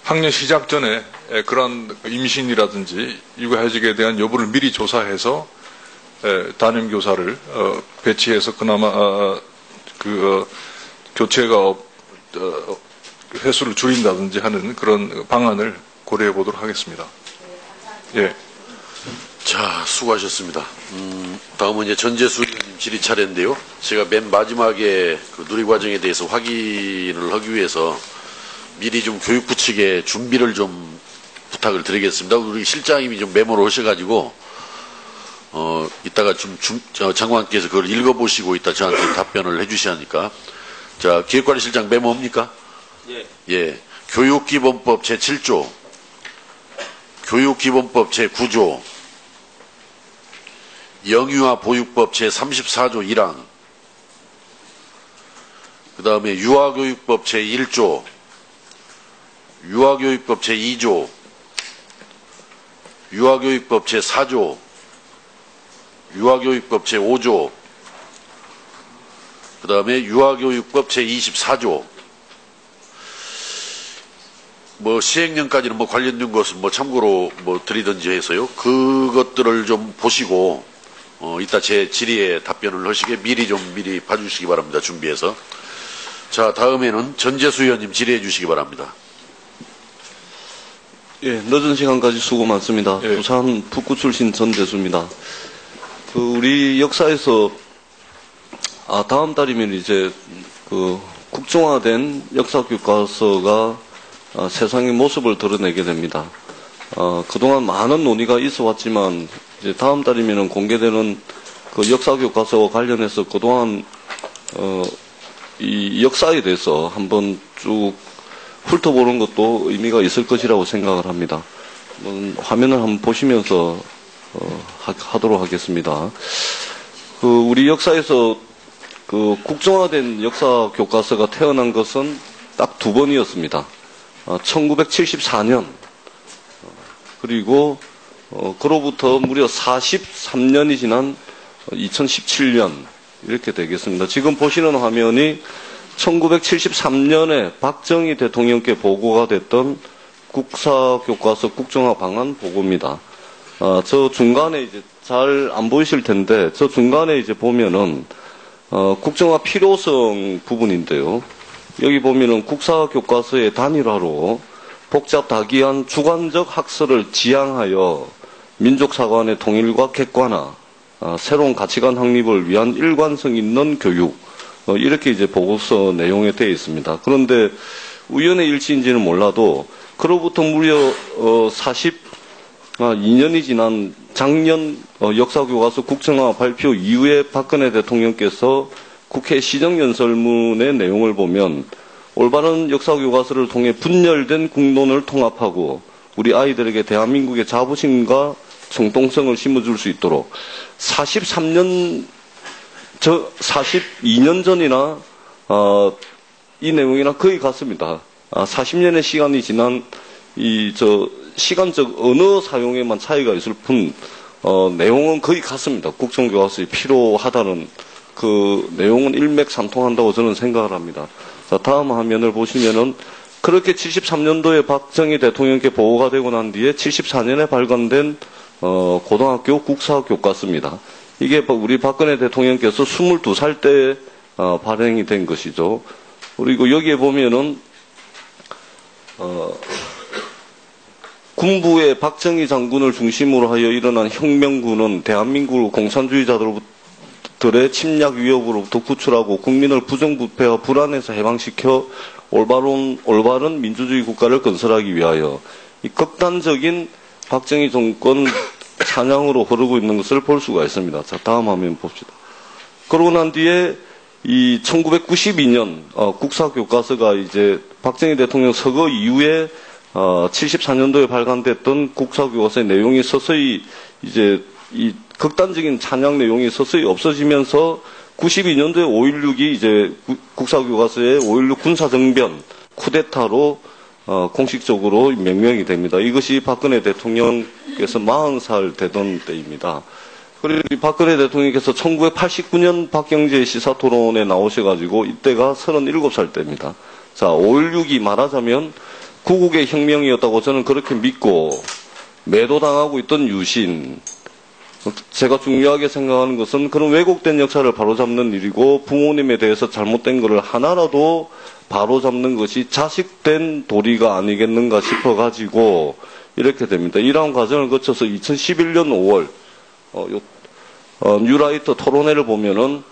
학년 시작 전에 그런 임신이라든지 육아휴직에 대한 여부를 미리 조사해서 담임 교사를 배치해서 그나마 교체가 횟수를 줄인다든지 하는 그런 방안을 고려해 보도록 하겠습니다. 예. 자, 수고하셨습니다. 다음은 이제 전재수 의원님 질의 차례인데요. 제가 맨 마지막에 누리과정에 대해서 확인을 하기 위해서 미리 좀 교육부 측에 준비를 좀 부탁을 드리겠습니다. 우리 실장님이 좀 메모를 하셔가지고, 이따가 장관께서 그걸 읽어보시고 이따 저한테 답변을 해주셔야 하니까. 자, 기획관리실장 메모입니까? 예. 예. 교육기본법 제7조, 교육기본법 제9조, 영유아 보육법 제34조 1항, 그 다음에 유아교육법 제1조, 유아교육법 제2조, 유아교육법 제4조, 유아교육법 제5조, 그 다음에 유아교육법 제24조, 시행령까지는 관련된 것은 참고로 드리든지 해서요. 그것들을 좀 보시고, 이따 제 질의에 답변을 하시게 미리 봐주시기 바랍니다. 준비해서. 자, 다음에는 전재수 의원님 질의해 주시기 바랍니다. 예, 늦은 시간까지 수고 많습니다. 예. 부산 북구 출신 전재수입니다. 우리 역사에서, 다음 달이면 이제, 국정화된 역사교과서가 세상의 모습을 드러내게 됩니다. 그동안 많은 논의가 있어 왔지만, 이제 다음 달이면 공개되는 역사교과서와 관련해서 그동안, 이 역사에 대해서 한번 쭉 훑어보는 것도 의미가 있을 것이라고 생각을 합니다. 화면을 한번 보시면서, 하도록 하겠습니다. 우리 역사에서 국정화된 역사교과서가 태어난 것은 딱 두 번이었습니다. 1974년, 그리고 그로부터 무려 43년이 지난 2017년 이렇게 되겠습니다. 지금 보시는 화면이 1973년에 박정희 대통령께 보고가 됐던 국사교과서 국정화 방안 보고입니다. 저 중간에 이제 잘 안 보이실 텐데 저 중간에 이제 보면은 국정화 필요성 부분인데요. 여기 보면은 국사교과서의 단일화로 복잡다기한 주관적 학설을 지향하여 민족사관의 통일과 객관화, 새로운 가치관 확립을 위한 일관성 있는 교육, 이렇게 이제 보고서 내용에 되어 있습니다. 그런데 우연의 일치인지는 몰라도 그로부터 무려 42년이 지난 작년 역사교과서 국정화 발표 이후에 박근혜 대통령께서 국회 시정연설문의 내용을 보면 올바른 역사교과서를 통해 분열된 국론을 통합하고 우리 아이들에게 대한민국의 자부심과 정통성을 심어줄 수 있도록 42년 전이나 이 내용이나 거의 같습니다. 40년의 시간이 지난 시간적 언어 사용에만 차이가 있을 뿐 내용은 거의 같습니다. 국정교과서에 필요하다는 그 내용은 일맥상통한다고 저는 생각을 합니다. 자, 다음 화면을 보시면은 그렇게 73년도에 박정희 대통령께 보고가 되고 난 뒤에 74년에 발간된 고등학교 국사교과서입니다. 이게 우리 박근혜 대통령께서 22살 때 발행이 된 것이죠. 그리고 여기에 보면은 군부의 박정희 장군을 중심으로 하여 일어난 혁명군은 대한민국을 공산주의자들의 침략 위협으로부터 구출하고 국민을 부정부패와 불안에서 해방시켜 올바른 민주주의 국가를 건설하기 위하여 이 극단적인 박정희 정권 찬양으로 흐르고 있는 것을 볼 수가 있습니다. 자, 다음 화면 봅시다. 그러고 난 뒤에 이 1992년 국사교과서가 이제 박정희 대통령 서거 이후에 74년도에 발간됐던 국사교과서의 내용이 서서히 이제 이 극단적인 찬양 내용이 서서히 없어지면서 92년도에 5.16이 이제 국사교과서의 5.16 군사정변 쿠데타로 공식적으로 명명이 됩니다. 이것이 박근혜 대통령께서 40살 되던 때입니다. 그리고 박근혜 대통령께서 1989년 박경재 시사토론에 나오셔가지고 이때가 37살 때입니다. 자, 5.16이 말하자면 구국의 혁명이었다고 저는 그렇게 믿고 매도당하고 있던 유신, 제가 중요하게 생각하는 것은 그런 왜곡된 역사를 바로잡는 일이고 부모님에 대해서 잘못된 것을 하나라도 바로잡는 것이 자식된 도리가 아니겠는가 싶어가지고 이렇게 됩니다. 이러한 과정을 거쳐서 2011년 5월 뉴라이터 토론회를 보면은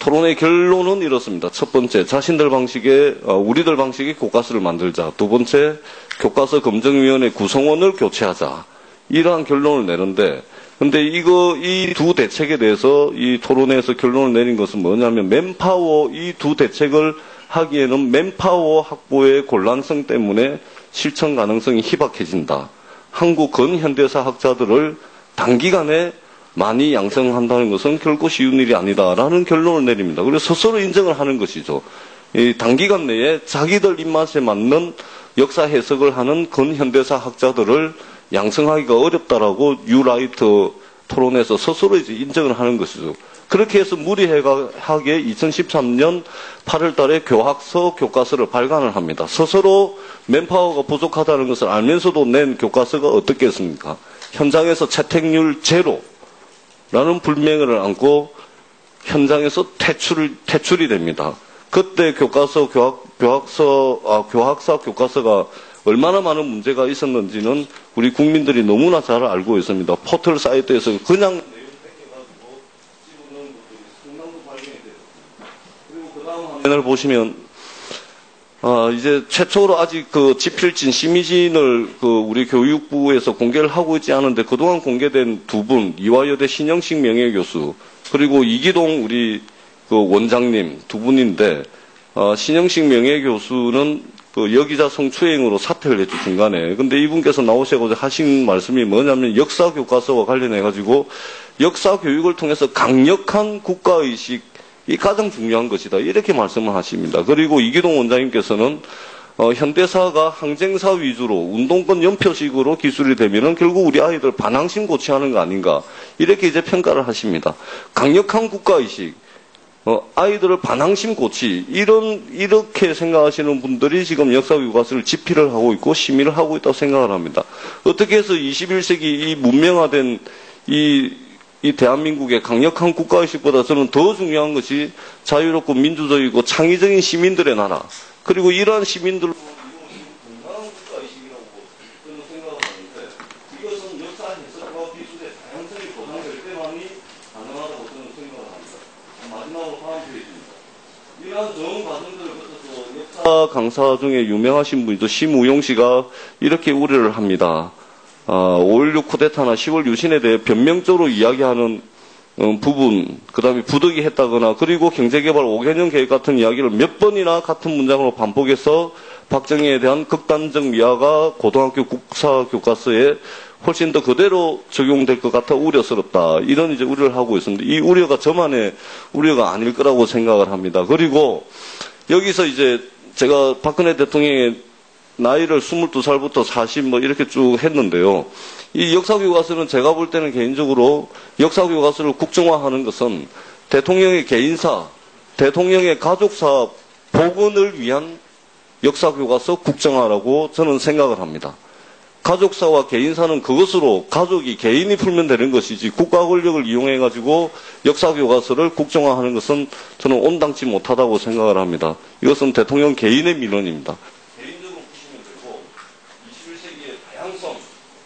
토론의 결론은 이렇습니다. 첫 번째, 자신들 방식의 우리들 방식의 교과서를 만들자. 두 번째, 교과서 검증위원회 구성원을 교체하자. 이러한 결론을 내는데, 근데 이 두 대책에 대해서 이 토론회에서 결론을 내린 것은 뭐냐면 맨파워 이 두 대책을 하기에는 맨파워 확보의 곤란성 때문에 실천 가능성이 희박해진다. 한국 근현대사 학자들을 단기간에 많이 양성한다는 것은 결코 쉬운 일이 아니다라는 결론을 내립니다. 그래서 스스로 인정을 하는 것이죠. 이 단기간 내에 자기들 입맛에 맞는 역사 해석을 하는 근현대사 학자들을 양성하기가 어렵다라고 뉴라이트 토론에서 스스로 이제 인정을 하는 것이죠. 그렇게 해서 무리하게 2013년 8월 달에 교학서 교과서를 발간을 합니다. 스스로 맨파워가 부족하다는 것을 알면서도 낸 교과서가 어떻겠습니까? 현장에서 채택률 제로라는 불명예를 안고 현장에서 퇴출이 됩니다. 그때 교학사 교과서가 얼마나 많은 문제가 있었는지는 우리 국민들이 너무나 잘 알고 있습니다. 포털 사이트에서 그냥 내용 뺏겨가지고 집어넣은 것들이 상당도 발견이 돼요. 그리고 그 다음 화면을 보시면 이제 최초로 아직 그 지필진 심의진을 우리 교육부에서 공개를 하고 있지 않은데 그동안 공개된 두 분, 이화여대 신영식 명예교수 그리고 이기동 우리 원장님 두 분인데 신영식 명예교수는 여기자 성추행으로 사퇴를 했죠, 중간에. 근데 이분께서 나오셔서 하신 말씀이 뭐냐면 역사 교과서와 관련해가지고 역사 교육을 통해서 강력한 국가의식이 가장 중요한 것이다. 이렇게 말씀을 하십니다. 그리고 이기동 원장님께서는 현대사가 항쟁사 위주로 운동권 연표식으로 기술이 되면은 결국 우리 아이들 반항심 고취하는 거 아닌가. 이렇게 이제 평가를 하십니다. 강력한 국가의식. 아이들을 반항심 고치 이렇게 생각하시는 분들이 지금 역사교과서를 집필을 하고 있고 심의를 하고 있다고 생각을 합니다. 어떻게 해서 21세기 이 문명화된 이 대한민국의 강력한 국가의식보다 저는 더 중요한 것이 자유롭고 민주적이고 창의적인 시민들의 나라 그리고 이러한 시민들로 건강한 국가의식이라고 저는 생각을 하는데 이것은 역사 해석과 기술의 다양성이 보장될 때만이 가능하다고 저는 생각을 합니다. 마지막으로 다음 페이지입니다. 이러한 좋은 과정들을 거쳐서 역사 강사 중에 유명하신 분이도 심우용 씨가 이렇게 우려를 합니다. 5.16 쿠데타나 10월 유신에 대해 변명적으로 이야기하는 부분, 그 다음에 부득이 했다거나, 그리고 경제개발 5개년 계획 같은 이야기를 몇 번이나 같은 문장으로 반복해서 박정희에 대한 극단적 미화가 고등학교 국사 교과서에 훨씬 더 그대로 적용될 것 같아 우려스럽다. 이런 이제 우려를 하고 있습니다. 이 우려가 저만의 우려가 아닐 거라고 생각을 합니다. 그리고 여기서 이제 제가 박근혜 대통령의 나이를 22살부터 40 뭐 이렇게 쭉 했는데요. 이 역사교과서는 제가 볼 때는 개인적으로 역사교과서를 국정화하는 것은 대통령의 개인사, 대통령의 가족사 복원을 위한 역사교과서 국정화라고 저는 생각을 합니다. 가족사와 개인사는 그것으로 가족이 개인이 풀면 되는 것이지 국가 권력을 이용해가지고 역사교과서를 국정화하는 것은 저는 온당치 못하다고 생각을 합니다. 이것은 대통령 개인의 민원입니다. 개인적으로 푸시면 되고 21세기의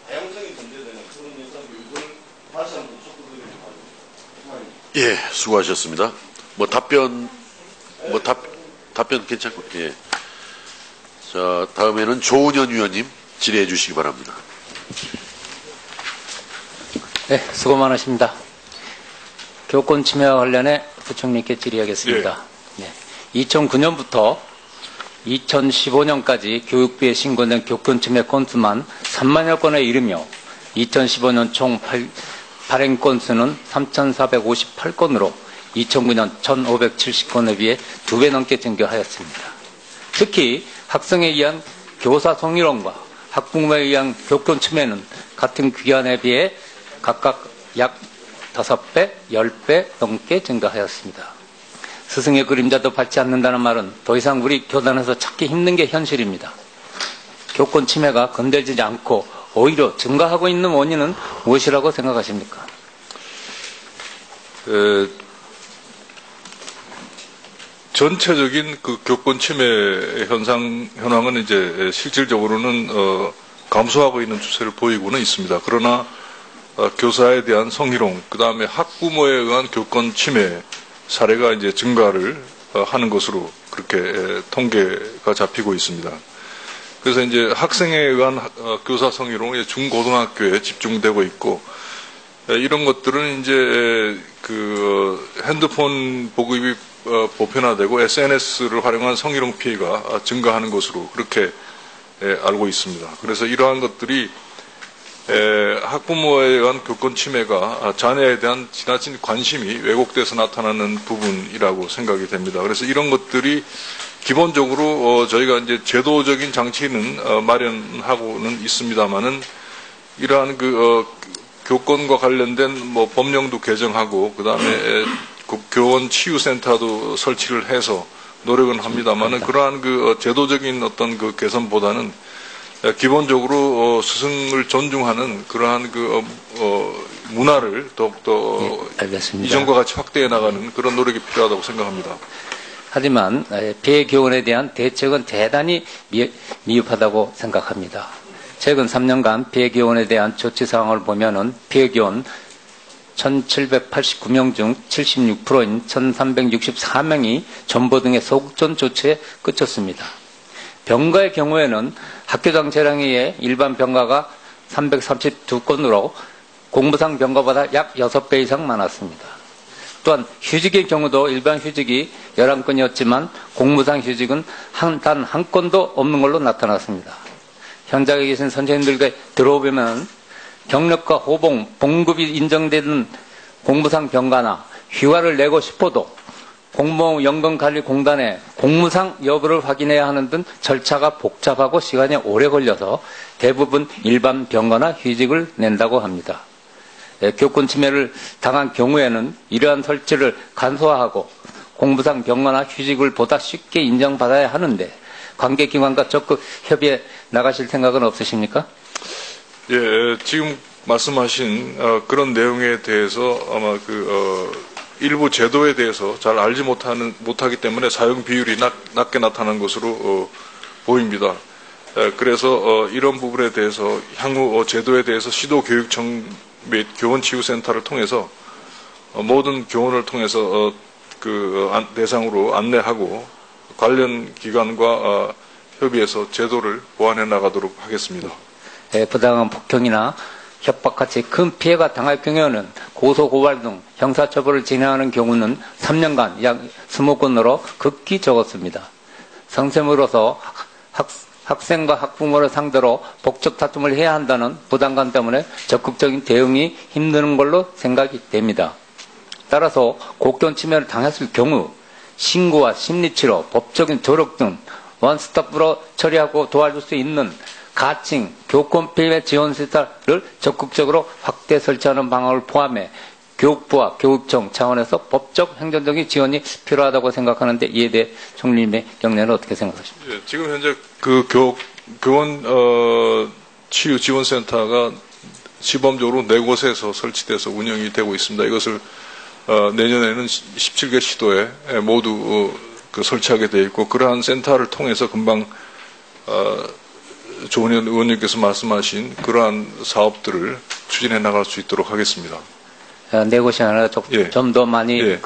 다양성이 전제되는 그런 역사교육을 다시 한번 촉구드리는 바랍니다. 예, 수고하셨습니다. 답변 괜찮고, 예. 자, 다음에는 조은현 위원님 질의해 주시기 바랍니다. 네, 수고 많으십니다. 교권 침해와 관련해 부총리께 질의하겠습니다. 네, 2009년부터 2015년까지 교육부에 신고된 교권 침해 건수만 3만여 건에 이르며 2015년 총 발행 건수는 3,458건으로 2009년 1,570건에 비해 2배 넘게 증가하였습니다. 특히 학생에 의한 교사 성희롱과 학부모에 의한 교권 침해는 같은 기간에 비해 각각 약 5배, 10배 넘게 증가하였습니다. 스승의 그림자도 밟지 않는다는 말은 더 이상 우리 교단에서 찾기 힘든 게 현실입니다. 교권 침해가 건들지 않고 오히려 증가하고 있는 원인은 무엇이라고 생각하십니까? 전체적인 그 교권 침해 현황은 이제 실질적으로는 감소하고 있는 추세를 보이고는 있습니다. 그러나 교사에 대한 성희롱, 그 다음에 학부모에 의한 교권 침해 사례가 이제 증가를 하는 것으로 그렇게 통계가 잡히고 있습니다. 그래서 이제 학생에 의한 교사 성희롱이 중고등학교에 집중되고 있고, 이런 것들은 이제 그 핸드폰 보급이 보편화되고 SNS를 활용한 성희롱 피해가 증가하는 것으로 그렇게 알고 있습니다. 그래서 이러한 것들이 학부모에 의한 교권 침해가 자녀에 대한 지나친 관심이 왜곡돼서 나타나는 부분이라고 생각이 됩니다. 그래서 이런 것들이 기본적으로 저희가 이제 제도적인 장치는 마련하고는 있습니다만은 이러한 그 교권과 관련된 뭐 법령도 개정하고 그다음에 교원 치유센터도 설치를 해서 노력은 합니다만은 그러한 그 제도적인 어떤 그 개선보다는 기본적으로 스승을 존중하는 그러한 그 문화를 더욱더 이전과 같이 확대해 나가는 그런 노력이 필요하다고 생각합니다. 하지만 폐교원에 대한 대책은 대단히 미흡하다고 생각합니다. 최근 3년간 폐교원에 대한 조치 사항을 보면은 폐교원 1,789명 중 76%인 1,364명이 전보 등의 소극전 조치에 그쳤습니다. 병가의 경우에는 학교장 재량에 의해 일반 병가가 332건으로 공무상 병가보다 약 6배 이상 많았습니다. 또한 휴직의 경우도 일반 휴직이 11건이었지만 공무상 휴직은 단 한 건도 없는 걸로 나타났습니다. 현장에 계신 선생님들과 들어보면 경력과 호봉, 봉급이 인정되는 공무상 병가나 휴가를 내고 싶어도 공무연금관리공단에 공무상 여부를 확인해야 하는 등 절차가 복잡하고 시간이 오래 걸려서 대부분 일반 병가나 휴직을 낸다고 합니다. 교권 침해를 당한 경우에는 이러한 설치를 간소화하고 공무상 병가나 휴직을 보다 쉽게 인정받아야 하는데 관계기관과 적극 협의해 나가실 생각은 없으십니까? 예, 지금 말씀하신 그런 내용에 대해서 아마 일부 제도에 대해서 잘 알지 못하기 때문에 사용 비율이 낮게 나타난 것으로 보입니다. 그래서 이런 부분에 대해서 향후 제도에 대해서 시도교육청 및 교원치유센터를 통해서 모든 교원을 통해서 대상으로 안내하고 관련 기관과 협의해서 제도를 보완해 나가도록 하겠습니다. 부당한 폭행이나 협박같이 큰 피해가 당할 경우에는 고소, 고발 등 형사처벌을 진행하는 경우는 3년간 약 20건으로 극히 적었습니다. 선생으로서 학생과 학부모를 상대로 법적 다툼을 해야 한다는 부담감 때문에 적극적인 대응이 힘드는 걸로 생각이 됩니다. 따라서 곡견 침해를 당했을 경우 신고와 심리치료, 법적인 조력 등 원스톱으로 처리하고 도와줄 수 있는 가칭, 교권 피해 지원센터를 적극적으로 확대 설치하는 방안을 포함해 교육부와 교육청 차원에서 법적, 행정적인 지원이 필요하다고 생각하는데 이에 대해 총리님의 경례는 어떻게 생각하십니까? 예, 지금 현재 그 교원 치유 지원센터가 시범적으로 4곳에서 설치돼서 운영이 되고 있습니다. 이것을 내년에는 17개 시도에 모두 설치하게 되어 있고 그러한 센터를 통해서 금방 조은현 의원님께서 말씀하신 그러한 사업들을 추진해 나갈 수 있도록 하겠습니다. 네 곳이 아니라 예. 좀 더 많이 예.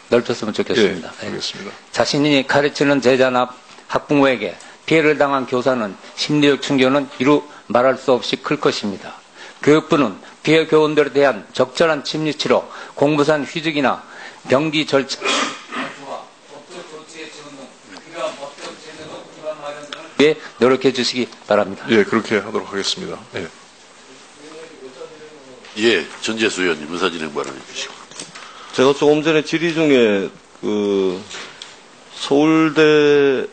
넓혔으면 좋겠습니다. 예, 알겠습니다. 자신이 가르치는 제자나 학부모에게 피해를 당한 교사는 심리적 충격은 이루 말할 수 없이 클 것입니다. 교육부는 피해 교원들에 대한 적절한 심리치료, 공부산 휴직이나 병기 절차 에 노력해 주시기 바랍니다. 예, 그렇게 하도록 하겠습니다. 예. 예, 전재수 의원님 의사진행 발언해 주시고. 제가 조금 전에 질의 중에 서울대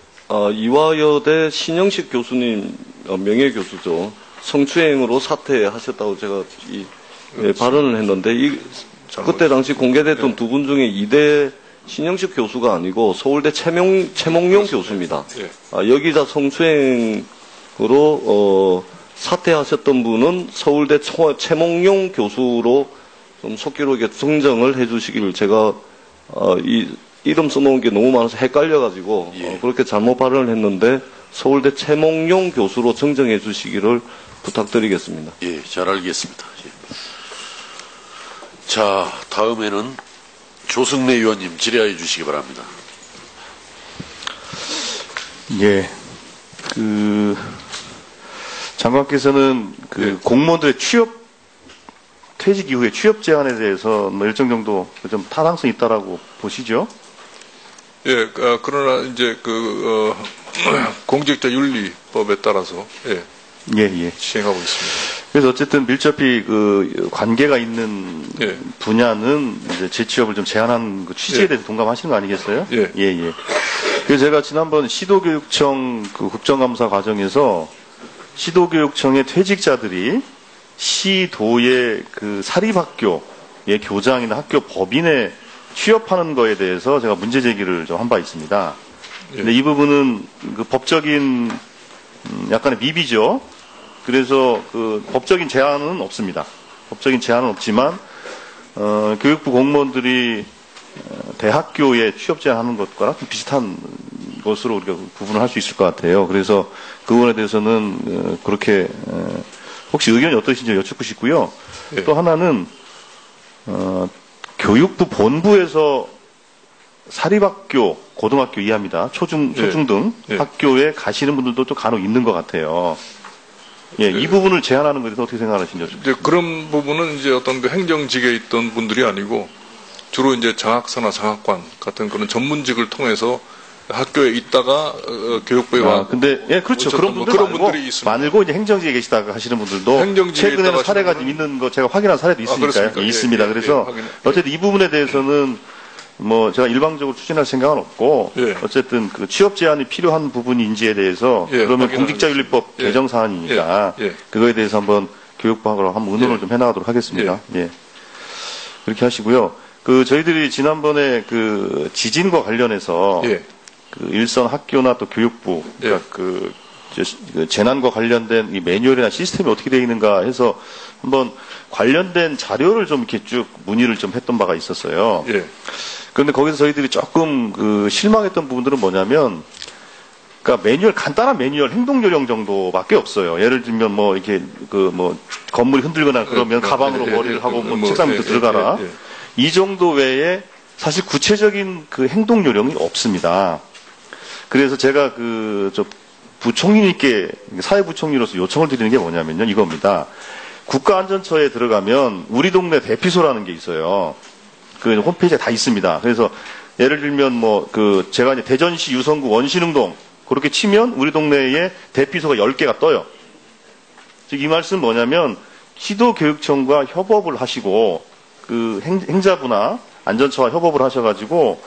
이화여대 신영식 교수님 명예교수죠. 성추행으로 사퇴하셨다고 제가 발언을 했는데 그때 당시 공개됐던 두 분 중에 이대 신영식 교수가 아니고 서울대 최몽룡 교수입니다. 예. 여기자 성추행으로 사퇴하셨던 분은 서울대 최몽룡 교수로 좀 속기로 이렇게 정정을 해주시기를 제가 이 이름 써놓은 게 너무 많아서 헷갈려가지고 예. 그렇게 잘못 발언을 했는데 서울대 최몽룡 교수로 정정해 주시기를 부탁드리겠습니다. 예, 잘 알겠습니다. 예. 자, 다음에는 조승래 의원님 질의해 주시기 바랍니다. 예, 장관께서는 예. 공무원들의 퇴직 이후에 취업 제한에 대해서 뭐 일정 정도 좀 타당성이 있다라고 보시죠? 예, 그러나 이제 공직자윤리법에 따라서 예. 시행하고 있습니다. 그래서 어쨌든 밀접히 관계가 있는 예. 분야는 이제 재취업을 좀 제한하는 취지에 예. 대해서 동감하시는 거 아니겠어요? 예. 예. 그래서 제가 지난번 시도교육청 국정감사 과정에서 시도교육청의 퇴직자들이 시도의 사립학교의 교장이나 학교 법인에 취업하는 거에 대해서 제가 문제 제기를 좀 한 바 있습니다. 예. 근데 이 부분은 법적인 약간의 미비죠. 그래서 법적인 제한은 없습니다. 법적인 제한은 없지만 교육부 공무원들이 대학교에 취업 제한하는 것과 좀 비슷한 것으로 우리가 구분을 할 수 있을 것 같아요. 그래서 그 부분에 대해서는 그렇게 혹시 의견이 어떠신지 여쭙고 싶고요. 예. 또 하나는 교육부 본부에서 사립학교, 고등학교 이하입니다. 초중 등 예. 학교에 가시는 분들도 또 간혹 있는 것 같아요. 예, 이 부분을 제한하는 것에 대해서 어떻게 생각하시는지. 이제 그런 부분은 이제 어떤 행정직에 있던 분들이 아니고 주로 이제 장학사나 장학관 같은 그런 전문직을 통해서 학교에 있다가 교육부에 와. 근데 예, 그렇죠. 그런 분들 그런 말고, 분들이 있습니다. 말고 이제 행정직에 계시다가 하시는 분들도 행정직에 최근에는 있다가 사례가 하시는 좀 있는 거 제가 확인한 사례도 있으니까요. 그렇습니까? 예, 예, 있습니다. 예, 그래서 예, 어쨌든 이 부분에 대해서는 뭐 제가 일방적으로 추진할 생각은 없고 예. 어쨌든 취업 제한이 필요한 부분인지에 대해서 예, 그러면 확인하겠습니다. 공직자윤리법 예. 개정 사안이니까 예. 그거에 대해서 한번 교육부하고 한번 의논을 예. 좀 해나가도록 하겠습니다. 예. 그렇게 하시고요. 저희들이 지난번에 지진과 관련해서 예. 일선 학교나 또 교육부, 그러니까 재난과 관련된 이 매뉴얼이나 시스템이 어떻게 되어 있는가 해서 한번 관련된 자료를 좀 이렇게 쭉 문의를 좀 했던 바가 있었어요. 예. 그런데 거기서 저희들이 조금 실망했던 부분들은 뭐냐면, 그러니까 간단한 매뉴얼 행동 요령 정도밖에 없어요. 예를 들면 뭐 이렇게 건물이 흔들거나 그러면 가방으로 머리를 하고 책상 밑에 들어가라. 이 정도 외에 사실 구체적인 행동 요령이 없습니다. 그래서 제가 부총리님께 사회부총리로서 요청을 드리는 게 뭐냐면요. 이겁니다. 국가안전처에 들어가면 우리 동네 대피소라는 게 있어요. 그 홈페이지에 다 있습니다. 그래서 예를 들면 제가 이제 대전시 유성구 원신흥동 그렇게 치면 우리 동네에 대피소가 10개가 떠요. 즉 이 말씀 뭐냐면 시도교육청과 협업을 하시고 그 행자부나 안전처와 협업을 하셔가지고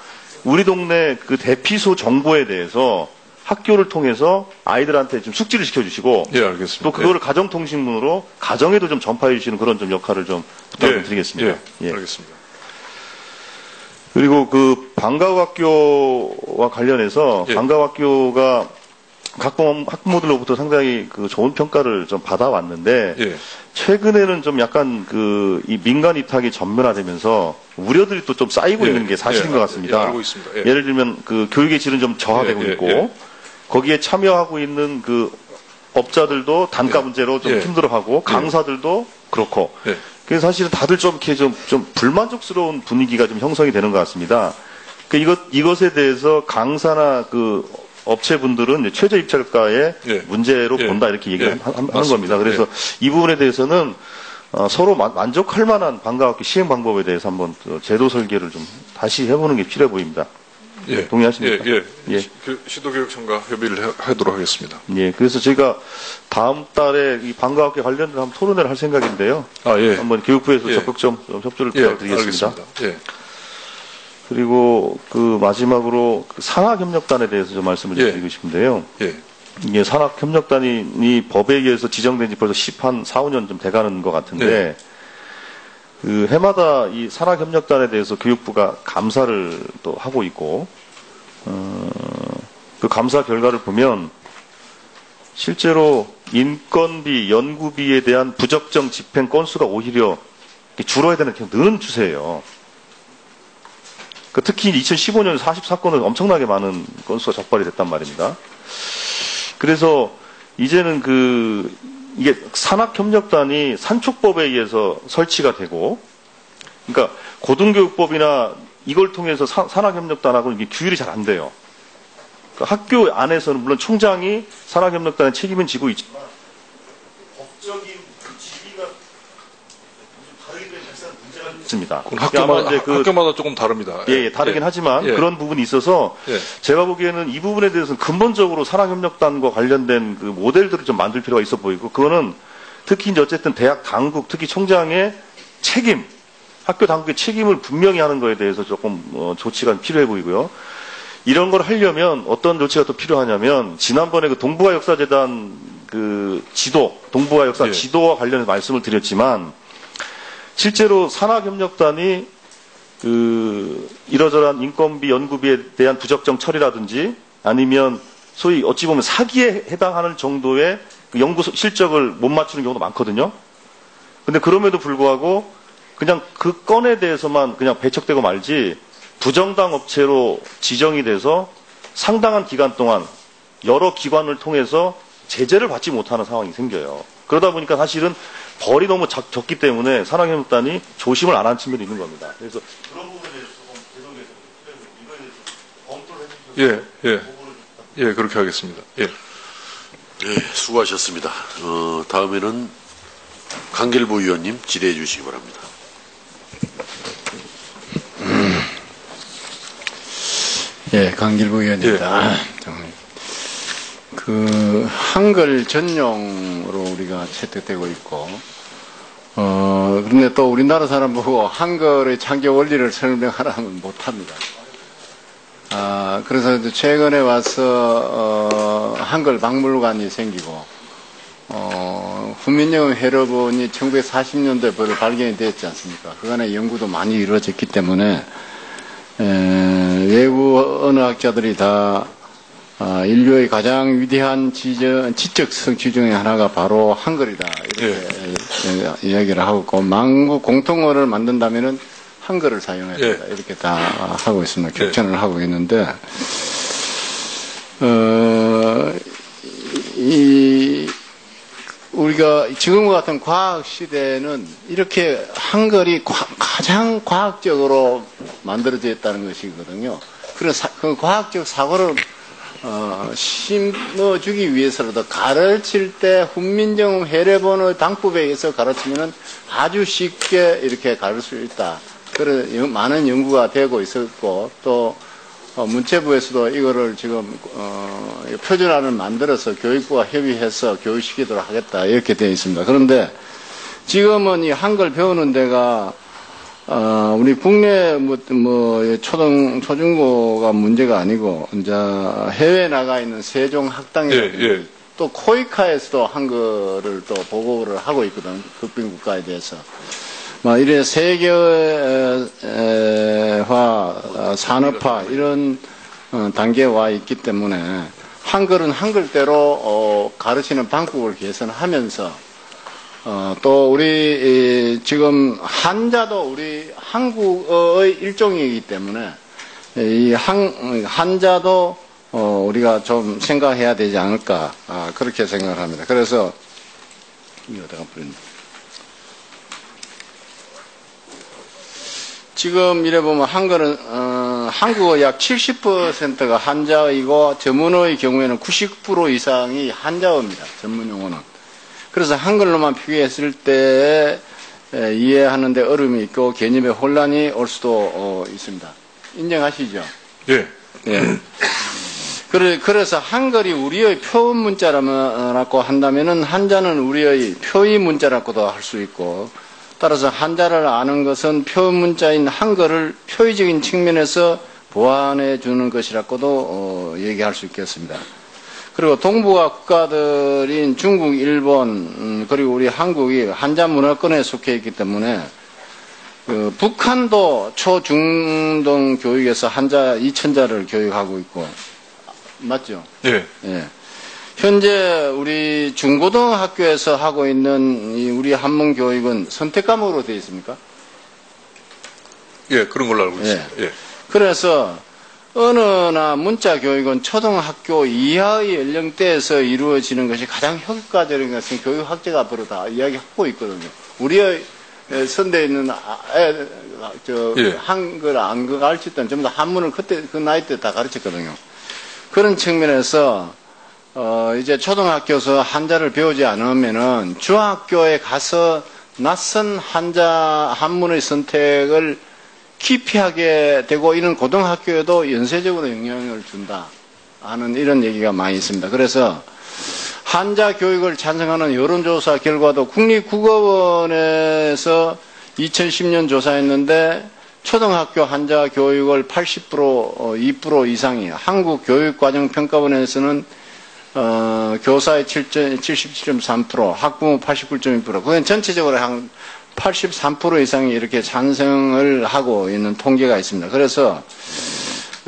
우리 동네 그 대피소 정보에 대해서 학교를 통해서 아이들한테 좀 숙지를 시켜주시고 예, 알겠습니다. 또 그거를 가정통신문으로 가정에도 좀 전파해 주시는 그런 좀 역할을 좀 부탁을 드리겠습니다. 예, 알겠습니다. 그리고 그 방과후학교와 관련해서 방과후학교가 각 학부모들로부터 상당히 그 좋은 평가를 좀 받아왔는데 최근에는 좀 약간 이 민간 위탁이 전면화되면서 우려들이 또 좀 쌓이고 있는 게 사실인 것 같습니다. 알고 있습니다. 예를 들면 그 교육의 질은 좀 저하되고 있고 거기에 참여하고 있는 그 업자들도 단가 문제로 좀 힘들어하고 강사들도 그렇고 그래서 사실은 다들 좀 이렇게 좀 불만족스러운 분위기가 좀 형성이 되는 것 같습니다. 이것에 대해서 강사나 그 업체분들은 최저 입찰가의 문제로 본다 이렇게 얘기를 하는 겁니다. 그래서 이 부분에 대해서는 서로 만족할 만한 방과학교 시행 방법에 대해서 한번 제도 설계를 좀 다시 해보는 게 필요해 보입니다. 동의하십니까? 시도교육청과 협의를 하도록 하겠습니다. 그래서 제가 다음 달에 이 방과학교 관련해서 한번 토론회를 할 생각인데요. 한번 교육부에서 적극 좀 협조를 부탁드리겠습니다. 그리고 그 마지막으로 그 산학협력단에 대해서 좀 말씀을 드리고 싶은데요. 이게 산학협력단이 법에 의해서 지정된 지 벌써 4, 5년 좀 돼가는 것 같은데 그 해마다 이 산학협력단에 대해서 교육부가 감사를 또 하고 있고 그 감사 결과를 보면 실제로 인건비, 연구비에 대한 부적정 집행 건수가 오히려 줄어야 되는 그냥 느는 추세예요. 특히 2015년 44건은 엄청나게 많은 건수가 적발이 됐단 말입니다. 그래서 이제는 이게 산학협력단이 산촉법에 의해서 설치가 되고, 그러니까 고등교육법이나 이걸 통해서 산학협력단하고 이게 규율이 잘 안 돼요. 그러니까 학교 안에서는 물론 총장이 산학협력단의 책임은 지고 있지만, 법적인 그 지위가 다르기 때문에 사실은 문제가 있습니다. 학교마다 조금 다릅니다. 다르긴 하지만 그런 부분이 있어서 제가 보기에는 이 부분에 대해서는 근본적으로 산학협력단과 관련된 그 모델들을 좀 만들 필요가 있어 보이고 그거는 특히 이제 어쨌든 대학 당국, 특히 총장의 책임, 학교 당국의 책임을 분명히 하는 거에 대해서 조금 조치가 필요해 보이고요. 이런 걸 하려면 어떤 조치가 또 필요하냐면 지난번에 그 동북아 역사재단 그 지도, 동북아 역사 지도와 관련해서 말씀을 드렸지만 실제로 산학협력단이 이러저러한 인건비, 연구비에 대한 부적정 처리라든지 아니면 소위 어찌 보면 사기에 해당하는 정도의 그 연구 실적을 못 맞추는 경우도 많거든요. 근데 그럼에도 불구하고 그냥 그 건에 대해서만 그냥 배척되고 말지 부정당 업체로 지정이 돼서 상당한 기간 동안 여러 기관을 통해서 제재를 받지 못하는 상황이 생겨요. 그러다 보니까 사실은 벌이 너무 적기 때문에 산학협력단이 조심을 안 한 측면이 있는 겁니다. 그래서 그런 부분에 대해서 이거에 대해서 검토를 해주셔서 그렇게 하겠습니다. 수고하셨습니다. 다음에는 강길부 의원님 질의해 주시기 바랍니다. 강길부 의원입니다. 그 한글 전용으로 우리가 채택되고 있고, 그런데 또 우리나라 사람 보고 한글의 창조 원리를 설명하라면 못합니다. 그래서 이제 최근에 와서 한글 박물관이 생기고, 훈민정음 회로본이 1940년도에 발견이 됐지 않습니까? 그간의 연구도 많이 이루어졌기 때문에 외국 언어학자들이 다 인류의 가장 위대한 지적 성취 중에 하나가 바로 한글이다 이렇게 이야기를 하고 있고, 만국 공통어를 만든다면은 한글을 사용해야 된다 이렇게 다 하고 있습니다. 격전을 하고 있는데 우리가 지금과 같은 과학 시대에는 이렇게 한글이 가장 과학적으로 만들어져 있다는 것이거든요. 그런 그 과학적 사고를 심어주기 위해서라도 가르칠 때 훈민정음 해례본의 당법에 의해서 가르치면은 아주 쉽게 이렇게 가르칠 수 있다. 그런 많은 연구가 되고 있었고 또 문체부에서도 이거를 지금 표준화를 만들어서 교육부와 협의해서 교육시키도록 하겠다 이렇게 되어 있습니다. 그런데 지금은 이 한글 배우는 데가 우리 국내 초중고가 문제가 아니고 이제 해외 나가 있는 세종 학당이라든지 또 코이카에서도 한글을 또 보고를 하고 있거든. 극빈 국가에 대해서. 이래 세계화, 산업화 이런 단계에 와 있기 때문에 한글은 한글대로 가르치는 방법을 개선하면서 또 우리 지금 한자도 우리 한국어의 일종이기 때문에 이 한자도 우리가 좀 생각해야 되지 않을까 그렇게 생각을 합니다. 그래서 이거 어디가 뿌렸나? 지금 이래 보면 한글은 한국어 약 70%가 한자어이고 전문어의 경우에는 90% 이상이 한자어입니다. 전문 용어는. 그래서 한글로만 표기했을 때 이해하는데 어려움이 있고 개념에 혼란이 올 수도 있습니다. 인정하시죠? 예. 예. 그래서 한글이 우리의 표음 문자라고 한다면은 한자는 우리의 표의 문자라고도 할 수 있고 따라서 한자를 아는 것은 표음 문자인 한글을 표의적인 측면에서 보완해 주는 것이라고도 얘기할 수 있겠습니다. 그리고 동북아 국가들인 중국, 일본, 그리고 우리 한국이 한자 문화권에 속해 있기 때문에 북한도 초중등 교육에서 한자 2000자를 교육하고 있고 맞죠? 예. 예. 현재 우리 중고등학교에서 하고 있는 이 우리 한문 교육은 선택 과목으로 되어 있습니까? 예, 그런 걸로 알고 있습니다. 예. 그래서 언어나 문자 교육은 초등학교 이하의 연령대에서 이루어지는 것이 가장 효과적인 것은 교육학자가 앞으로 다 이야기하고 있거든요. 우리의 선대에 있는 한글 안 가르칠 때는 전부 다 한문을 그때 그 나이 때 다 가르쳤거든요. 그런 측면에서 이제 초등학교에서 한자를 배우지 않으면은 중학교에 가서 낯선 한문의 선택을 기피하게 되고 이런 고등학교에도 연쇄적으로 영향을 준다 하는 이런 얘기가 많이 있습니다. 그래서 한자 교육을 찬성하는 여론조사 결과도 국립국어원에서 2010년 조사했는데 초등학교 한자 교육을 80% 2% 이상이 한국교육과정평가원에서는 교사의 77.3%, 학부모 89.2%, 그건 전체적으로 한 83% 이상이 이렇게 찬성을 하고 있는 통계가 있습니다. 그래서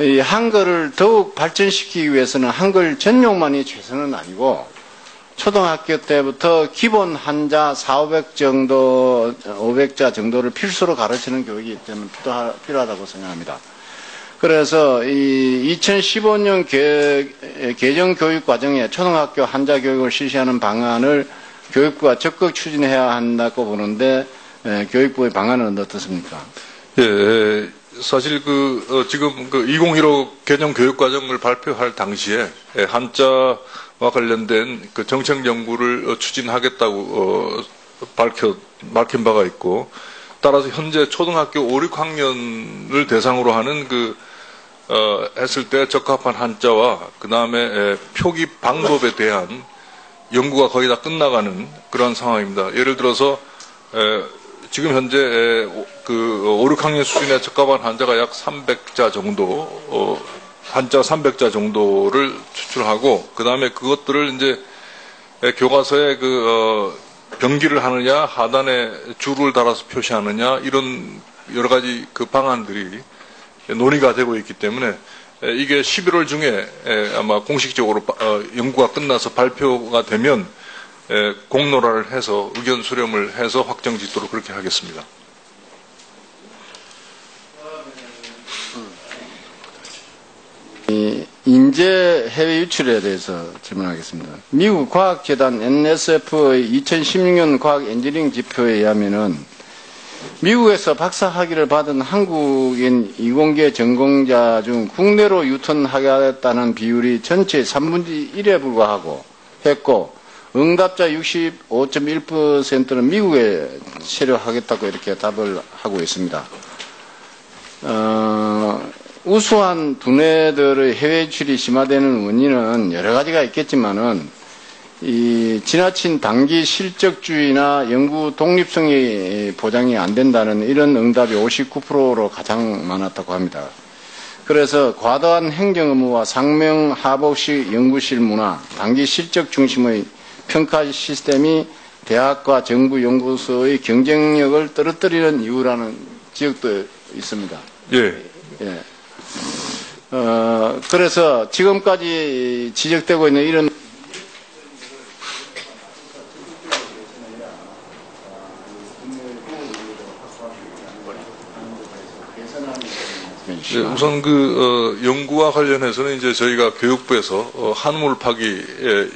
이 한글을 더욱 발전시키기 위해서는 한글 전용만이 최선은 아니고 초등학교 때부터 기본 한자 400, 500자 정도를 필수로 가르치는 교육이 때문에 필요하다고 생각합니다. 그래서 이 2015년 개정 교육 과정에 초등학교 한자 교육을 실시하는 방안을 교육부가 적극 추진해야 한다고 보는데 교육부의 방안은 어떻습니까? 예, 사실 지금 2015 개정 교육 과정을 발표할 당시에 한자와 관련된 그 정책 연구를 추진하겠다고 밝힌 바가 있고, 따라서 현재 초등학교 5, 6학년을 대상으로 하는 했을 때 적합한 한자와 그 다음에 표기 방법에 대한 연구가 거의 다 끝나가는 그런 상황입니다. 예를 들어서 지금 현재 5, 6학년 수준의 적합한 한자가 약 300자 정도, 한자 300자 정도를 추출하고 그 다음에 그것들을 이제 교과서에 병기를 하느냐, 하단에 줄을 달아서 표시하느냐, 이런 여러 가지 방안들이 논의가 되고 있기 때문에 이게 11월 중에 아마 공식적으로 연구가 끝나서 발표가 되면 공론화를 해서 의견 수렴을 해서 확정 짓도록 그렇게 하겠습니다. 인재 해외 유출에 대해서 질문하겠습니다. 미국 과학재단 NSF의 2016년 과학 엔지니어링 지표에 의하면은 미국에서 박사 학위를 받은 한국인 이공계 전공자 중 국내로 유턴하겠다는 비율이 전체 3분의 1에 불과하고 했고 응답자 65.1%는 미국에 체류하겠다고 이렇게 답을 하고 있습니다. 우수한 두뇌들의 해외 유출이 심화되는 원인은 여러 가지가 있겠지만은 이 지나친 단기 실적주의나 연구 독립성이 보장이 안 된다는 이런 응답이 59%로 가장 많았다고 합니다. 그래서 과도한 행정 업무와 상명 하복식 연구실 문화, 단기 실적 중심의 평가 시스템이 대학과 정부 연구소의 경쟁력을 떨어뜨리는 이유라는 지적도 있습니다. 예. 예. 그래서 지금까지 지적되고 있는 이런 네, 우선 연구와 관련해서는 이제 저희가 교육부에서 한물 파기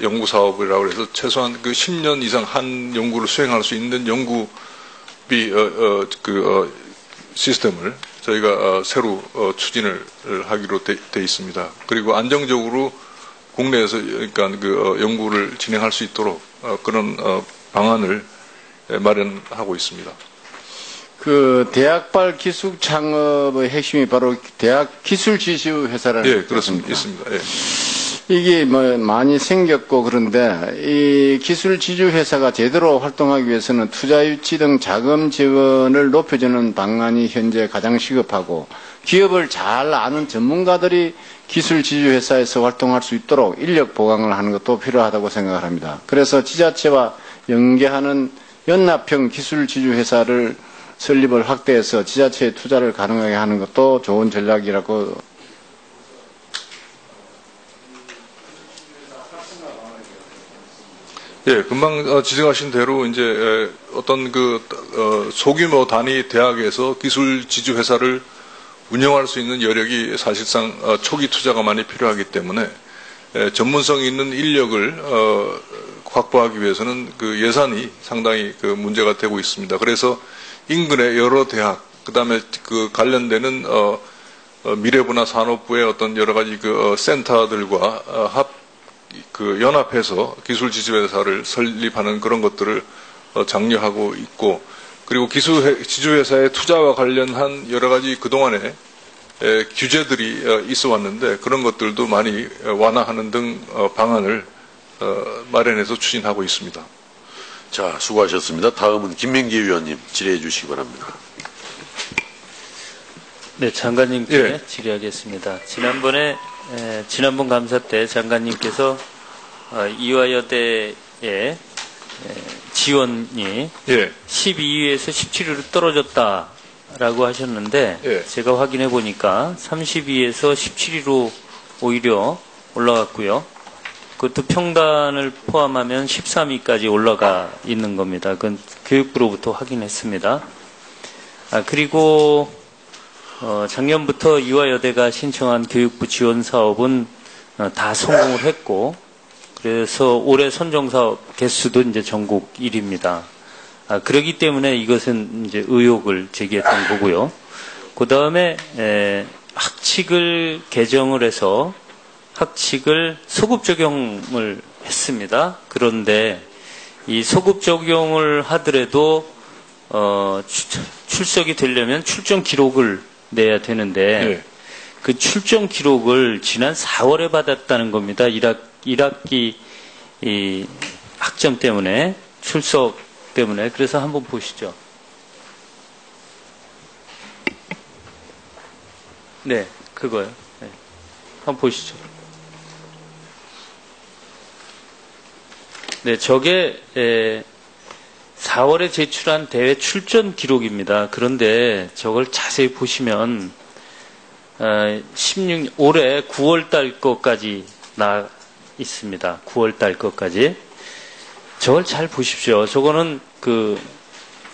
연구 사업이라고 해서 최소한 10년 이상 한 연구를 수행할 수 있는 연구비 시스템을 저희가 새로 추진을 하기로 돼 있습니다. 그리고 안정적으로 국내에서 그러니까 연구를 진행할 수 있도록 그런 방안을 마련하고 있습니다. 그 대학발 기술 창업의 핵심이 바로 대학 기술 지주 회사라는 예, 그렇습니다. 있습니다. 예. 이게 뭐 많이 생겼고 그런데 이 기술 지주 회사가 제대로 활동하기 위해서는 투자 유치 등 자금 지원을 높여주는 방안이 현재 가장 시급하고 기업을 잘 아는 전문가들이 기술 지주 회사에서 활동할 수 있도록 인력 보강을 하는 것도 필요하다고 생각을 합니다. 그래서 지자체와 연계하는 연합형 기술 지주 회사를 설립을 확대해서 지자체의 투자를 가능하게 하는 것도 좋은 전략이라고. 예, 금방 지적하신 대로 이제 어떤 소규모 단위 대학에서 기술 지주 회사를 운영할 수 있는 여력이 사실상 초기 투자가 많이 필요하기 때문에 전문성 있는 인력을 확보하기 위해서는 예산이 상당히 문제가 되고 있습니다. 그래서 인근의 여러 대학, 그다음에 관련되는 미래부나 산업부의 어떤 여러 가지 센터들과 연합해서 기술 지주회사를 설립하는 그런 것들을 장려하고 있고, 그리고 기술 지주회사의 투자와 관련한 여러 가지 그동안에 규제들이 있어 왔는데 그런 것들도 많이 완화하는 등 방안을 마련해서 추진하고 있습니다. 자, 수고하셨습니다. 다음은 김명기 의원님 질의해 주시기 바랍니다. 네, 장관님께 질의하겠습니다. 지난번 감사 때 장관님께서 이화여대의 지원이 12위에서 17위로 떨어졌다라고 하셨는데 제가 확인해 보니까 32위에서 17위로 오히려 올라갔고요. 그것도 평단을 포함하면 13위까지 올라가 있는 겁니다. 그건 교육부로부터 확인했습니다. 그리고 작년부터 이화여대가 신청한 교육부 지원 사업은 다 성공을 했고, 그래서 올해 선정사업 개수도 이제 전국 1위입니다. 그렇기 때문에 이것은 이제 의혹을 제기했던 거고요. 그 다음에 학칙을 개정을 해서 학칙을 소급 적용을 했습니다. 그런데 이 소급 적용을 하더라도 출석이 되려면 출정 기록을 내야 되는데 그 출정 기록을 지난 4월에 받았다는 겁니다. 1학기 이 학점 때문에, 출석 때문에. 그래서 한번 보시죠. 네, 그거요. 네. 한번 보시죠. 네, 저게 4월에 제출한 대회 출전 기록입니다. 그런데 저걸 자세히 보시면 올해 9월 달 것까지 나 있습니다. 9월 달 것까지. 저걸 잘 보십시오. 저거는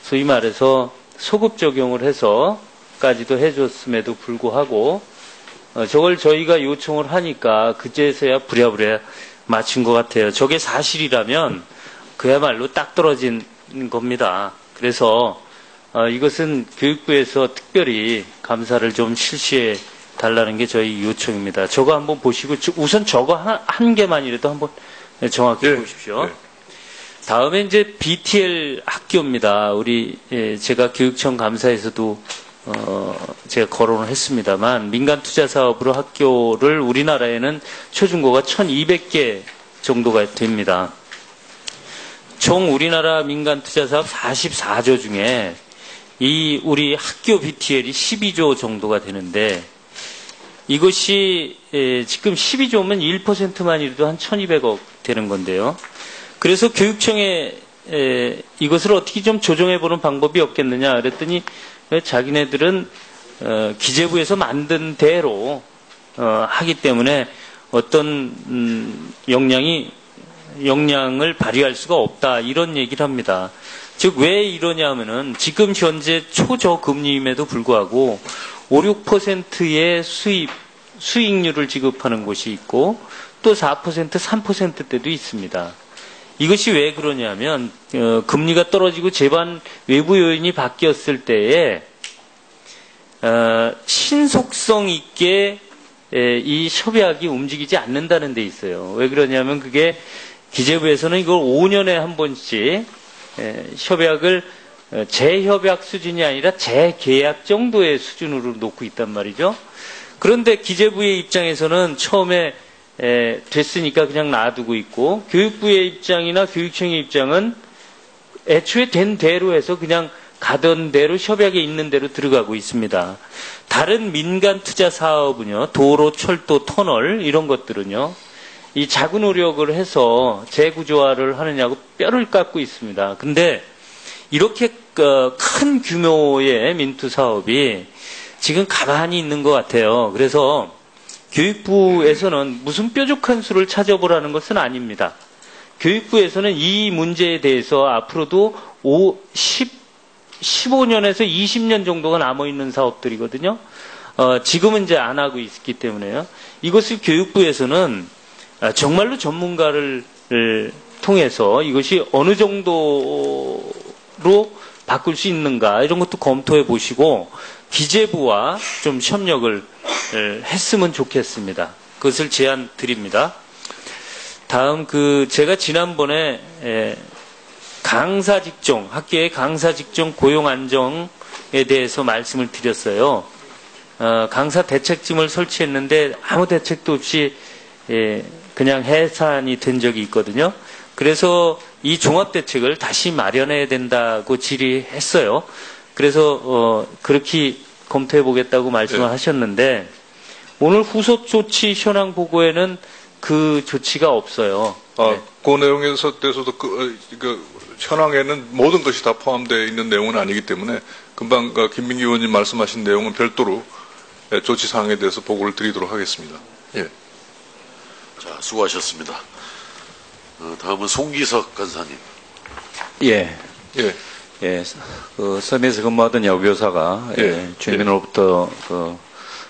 소위 말해서 소급 적용을 해서까지도 해줬음에도 불구하고 저걸 저희가 요청을 하니까 그제서야 부랴부랴 맞춘 것 같아요. 저게 사실이라면 그야말로 딱 떨어진 겁니다. 그래서 이것은 교육부에서 특별히 감사를 좀 실시해 달라는 게 저희 요청입니다. 저거 한번 보시고 우선 저거 한 개만이라도 한번 정확히 보십시오. 다음에 이제 BTL 학교입니다. 제가 교육청 감사에서도 제가 거론을 했습니다만 민간 투자 사업으로 학교를 우리나라에는 초중고가 1200개 정도가 됩니다. 총 우리나라 민간 투자 사업 44조 중에 우리 학교 BTL이 12조 정도가 되는데 이것이 지금 12조면 1%만이라도 한 1200억 되는 건데요. 그래서 교육청에 이것을 어떻게 좀 조정해보는 방법이 없겠느냐 그랬더니 자기네들은 기재부에서 만든 대로 하기 때문에 어떤 역량을 발휘할 수가 없다 이런 얘기를 합니다. 즉 왜 이러냐면은 지금 현재 초저금리임에도 불구하고 5, 6%의 수익률을 지급하는 곳이 있고 또 4%, 3%대도 있습니다. 이것이 왜 그러냐면 금리가 떨어지고 제반 외부 요인이 바뀌었을 때에 신속성 있게 이 협약이 움직이지 않는다는 데 있어요. 왜 그러냐면 그게 기재부에서는 이걸 5년에 한 번씩 협약을 재협약 수준이 아니라 재계약 정도의 수준으로 놓고 있단 말이죠. 그런데 기재부의 입장에서는 처음에 됐으니까 그냥 놔두고 있고 교육부의 입장이나 교육청의 입장은 애초에 된 대로 해서 그냥 가던 대로 협약에 있는 대로 들어가고 있습니다. 다른 민간 투자 사업은요, 도로, 철도, 터널 이런 것들은요, 이 자구 노력을 해서 재구조화를 하느냐고 뼈를 깎고 있습니다. 근데 이렇게 큰 규모의 민투 사업이 지금 가만히 있는 것 같아요. 그래서 교육부에서는 무슨 뾰족한 수를 찾아보라는 것은 아닙니다. 교육부에서는 이 문제에 대해서 앞으로도 15년에서 20년 정도가 남아있는 사업들이거든요. 지금은 이제 안 하고 있기 때문에요. 이것을 교육부에서는 정말로 전문가를 통해서 이것이 어느 정도로 바꿀 수 있는가 이런 것도 검토해 보시고 기재부와 좀 협력을 했으면 좋겠습니다. 그것을 제안 드립니다. 다음 제가 지난번에 강사 직종, 학교의 강사 직종 고용 안정에 대해서 말씀을 드렸어요. 강사 대책팀을 설치했는데 아무 대책도 없이 그냥 해산이 된 적이 있거든요. 그래서 이 종합대책을 다시 마련해야 된다고 질의했어요. 그래서 그렇게 검토해 보겠다고 말씀을 하셨는데 오늘 후속 조치 현황 보고에는 그 조치가 없어요. 그 내용에서 대해서도 그 현황에는 모든 것이 다 포함되어 있는 내용은 아니기 때문에 금방 김민기 의원님 말씀하신 내용은 별도로 조치 사항에 대해서 보고를 드리도록 하겠습니다. 예. 자, 수고하셨습니다. 다음은 송기석 간사님. 예. 섬에서 근무하던 여교사가 주민으로부터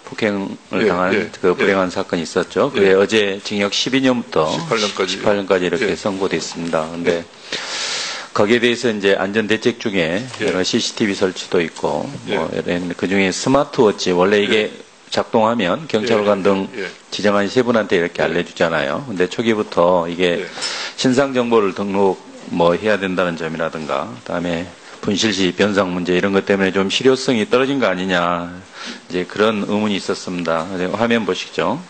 폭행을 당한 불행한 사건이 있었죠. 그게 어제 징역 12년부터 18년까지 이렇게 선고됐습니다. 근데 거기에 대해서 이제 안전대책 중에 여러 CCTV 설치도 있고, 그 중에 스마트워치, 원래 이게 작동하면 경찰관 등 지정한 세 분한테 이렇게 알려주잖아요. 근데 초기부터 이게 신상 정보를 등록 해야 된다는 점이라든가, 그다음에 분실시 변상 문제 이런 것 때문에 좀 실효성이 떨어진 거 아니냐, 이제 그런 의문이 있었습니다. 화면 보시죠.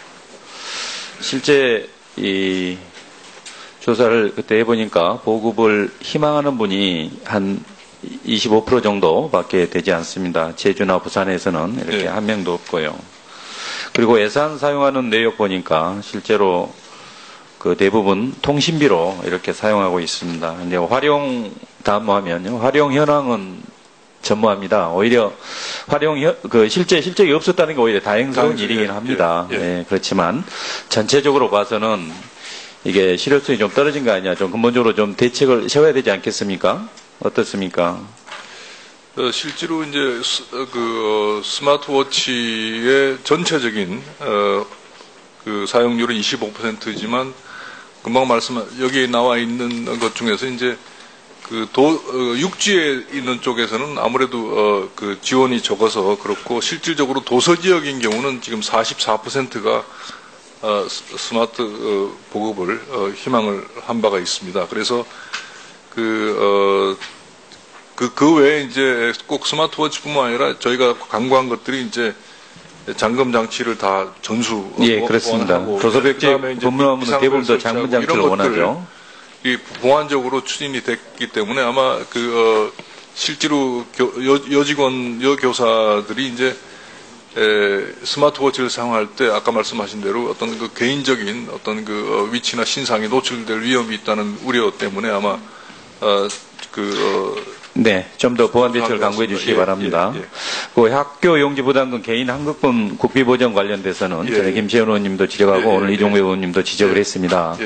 실제 이 조사를 그때 해보니까 보급을 희망하는 분이 한 25% 정도밖에 되지 않습니다. 제주나 부산에서는 이렇게 한 명도 없고요. 그리고 예산 사용하는 내역 보니까 실제로 그 대부분 통신비로 이렇게 사용하고 있습니다. 근데 활용 다음 화면요. 활용 현황은 전무합니다. 오히려 실적이 없었다는 게 오히려 다행스러운 일이긴 합니다. 그렇지만 전체적으로 봐서는 이게 실효성이 좀 떨어진 거 아니냐. 좀 근본적으로 좀 대책을 세워야 되지 않겠습니까? 어떻습니까? 실제로 이제 스마트워치의 전체적인 그 사용률은 25%이지만 금방 여기 나와 있는 것 중에서 이제 육지에 있는 쪽에서는 아무래도 그 지원이 적어서 그렇고 실질적으로 도서 지역인 경우는 지금 44%가 스마트 보급을 희망을 한 바가 있습니다. 그래서 그 외에 이제 꼭 스마트워치뿐만 아니라 저희가 강구한 것들이 이제 잠금 장치를 다 전수 예, 그렇습니다. 도서백제 법무하면 대부분 다 잠금 장치를 원하죠. 이 보완적으로 추진이 됐기 때문에 아마 실제로 여교사들이 이제 스마트워치를 사용할 때 아까 말씀하신 대로 어떤 그 개인적인 어떤 그 위치나 신상이 노출될 위험이 있다는 우려 때문에 아마 네, 좀 더 보완 대책을 강구해 주시기 바랍니다. 그 학교 용지 부담금 개인 환급금 국비 보전 관련돼서는 전에 김시현 의원님도 지적하고 오늘 이종우 의원님도 지적을 했습니다.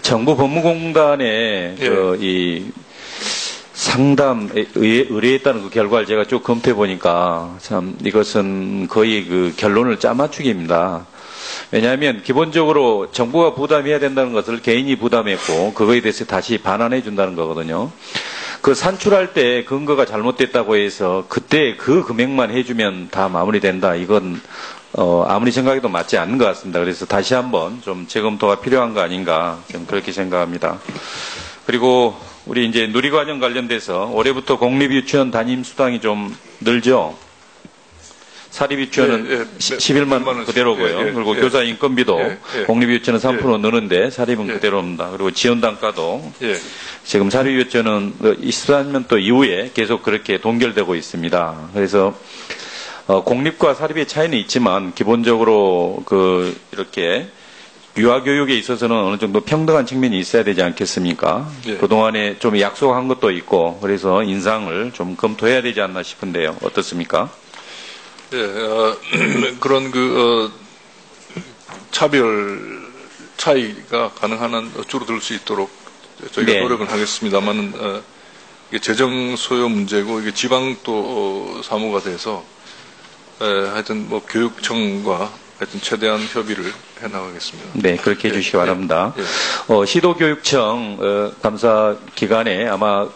정부 법무공단의 이 상담 의뢰했다는 그 결과를 제가 쭉 검토해 보니까 참 이것은 거의 그 결론을 짜맞추기입니다. 왜냐하면 기본적으로 정부가 부담해야 된다는 것을 개인이 부담했고 그거에 대해서 다시 반환해 준다는 거거든요. 그 산출할 때 근거가 잘못됐다고 해서 그때 그 금액만 해주면 다 마무리된다. 이건 아무리 생각해도 맞지 않는 것 같습니다. 그래서 다시 한번 좀 재검토가 필요한 거 아닌가 좀 그렇게 생각합니다. 그리고 우리 이제 누리과정 관련돼서 올해부터 공립유치원 담임 수당이 좀 늘죠. 사립유치원은 11만 그대로고요. 그리고 교사 인건비도 공립유치원은 3% 느는데 사립은 그대로입니다. 그리고 지원단가도 지금 사립유치원은 23년도 이후에 계속 그렇게 동결되고 있습니다. 그래서 공립과 사립의 차이는 있지만 기본적으로 이렇게 유아교육에 있어서는 어느 정도 평등한 측면이 있어야 되지 않겠습니까? 그동안에 좀 약속한 것도 있고 그래서 인상을 좀 검토해야 되지 않나 싶은데요. 어떻습니까? 그런 차별 차이가 가능한 한 줄어들 수 있도록 저희가 노력을 하겠습니다만은 이게 재정 소요 문제고 이게 지방도 사무가 돼서 하여튼 뭐 교육청과 하여튼 최대한 협의를 해 나가겠습니다. 네, 그렇게 해주시기 바랍니다. 시도교육청 감사 기간에 아마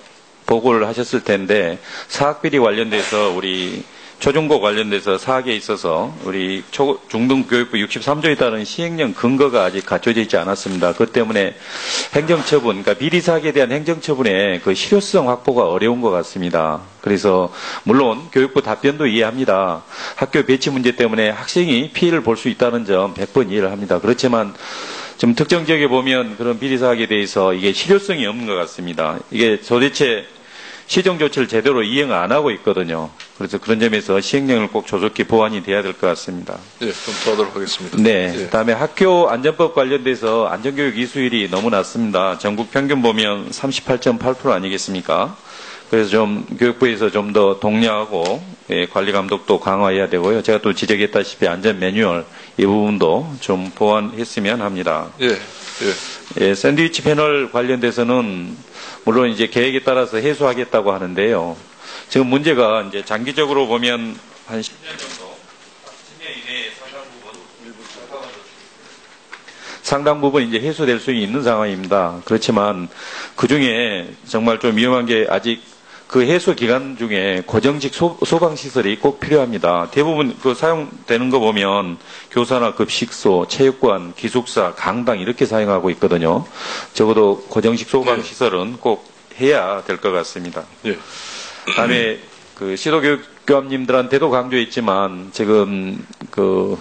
보고를 하셨을 텐데 사학비리 관련돼서 우리 초중고 관련돼서 사학에 있어서 우리 중등교육부 63조에 따른 시행령 근거가 아직 갖춰져 있지 않았습니다. 그것 때문에 행정처분, 그러니까 비리사학에 대한 행정처분의 그 실효성 확보가 어려운 것 같습니다. 그래서 물론 교육부 답변도 이해합니다. 학교 배치 문제 때문에 학생이 피해를 볼 수 있다는 점 100번 이해를 합니다. 그렇지만 좀 특정 지역에 보면 그런 비리사학에 대해서 이게 실효성이 없는 것 같습니다. 이게 도대체 시정 조치를 제대로 이행 안 하고 있거든요. 그래서 그런 점에서 시행령을 꼭 조속히 보완이 돼야 될 것 같습니다. 좀 도와드리도록 하겠습니다. 네. 다음에 학교 안전법 관련돼서 안전교육 이수율이 너무 낮습니다. 전국 평균 보면 38.8% 아니겠습니까? 그래서 좀 교육부에서 좀 더 독려하고 관리 감독도 강화해야 되고요. 제가 또 지적했다시피 안전 매뉴얼 이 부분도 좀 보완했으면 합니다. 샌드위치 패널 관련돼서는 물론 이제 계획에 따라서 해소하겠다고 하는데요. 지금 문제가 이제 장기적으로 보면 한 10년 정도, 10년 이내에 상당 부분 이제 해소될 수 있는 상황입니다. 그렇지만 그 중에 정말 좀 위험한 게 아직 그 해소 기간 중에 고정식 소방시설이 꼭 필요합니다. 대부분 그 사용되는 거 보면 교사나 급식소, 체육관, 기숙사, 강당 이렇게 사용하고 있거든요. 적어도 고정식 소방시설은 꼭 해야 될 것 같습니다. 다음에 그 시도교육감님들한테도 강조했지만 지금 그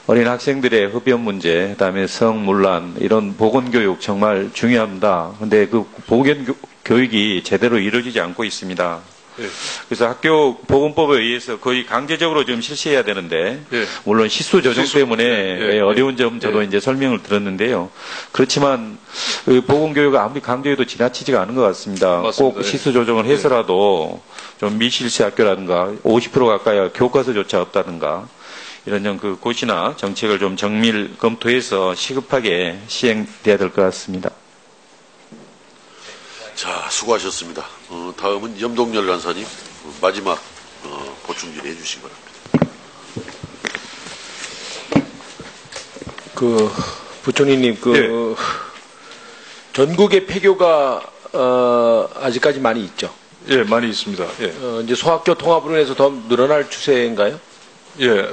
어린 학생들의 흡연 문제, 그다음에 성문란 이런 보건교육 정말 중요합니다. 근데 그 보건교육이 제대로 이루어지지 않고 있습니다. 그래서 학교 보건법에 의해서 거의 강제적으로 지금 실시해야 되는데 물론 시수 조정 때문에 어려운 점 저도 이제 설명을 들었는데요. 그렇지만 그 보건교육을 아무리 강조해도 지나치지가 않은 것 같습니다. 맞습니다. 꼭 시수 조정을 해서라도 좀 미실시 학교라든가 50% 가까이 교과서조차 없다든가 이런 그 고시나 정책을 좀 정밀 검토해서 시급하게 시행돼야 될 것 같습니다. 자, 수고하셨습니다. 다음은 염동열 간사님 마지막 보충 질의 해주시기 바랍니다. 부총리님, 전국의 폐교가 아직까지 많이 있죠. 예, 많이 있습니다. 예. 이제 소학교 통합으로 해서 더 늘어날 추세인가요? 예,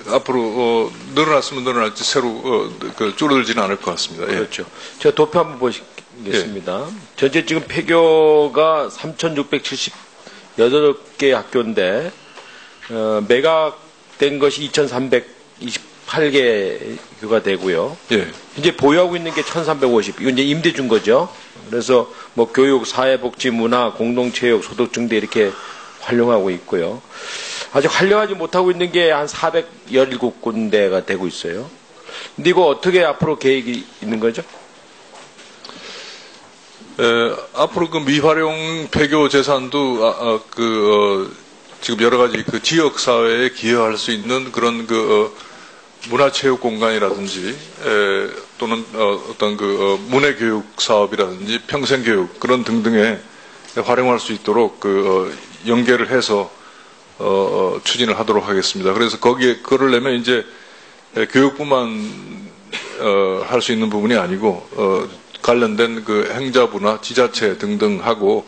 앞으로 늘어났으면 늘어날지 새로 줄어들지는 않을 것 같습니다. 예. 그렇죠. 제가 도표 한번 보시겠습니다. 전체 지금 폐교가 3,678개 학교인데 매각된 것이 2,328개가 되고요. 예. 이제 보유하고 있는 게 1,350. 이건 이제 임대 준 거죠. 그래서 뭐 교육, 사회복지, 문화, 공동체육, 소득증대 이렇게 활용하고 있고요. 아직 활용하지 못하고 있는 게 한 417군데가 되고 있어요. 근데 이거 어떻게 앞으로 계획이 있는 거죠? 앞으로 그 미활용 폐교 재산도 지금 여러 가지 그 지역 사회에 기여할 수 있는 그런 문화체육 공간이라든지 또는 어떤 문해교육 사업이라든지 평생교육 그런 등등에 활용할 수 있도록 연계를 해서 추진을 하도록 하겠습니다. 그래서 그걸 내면 이제 교육부만 할 수 있는 부분이 아니고 관련된 행자부나 지자체 등등하고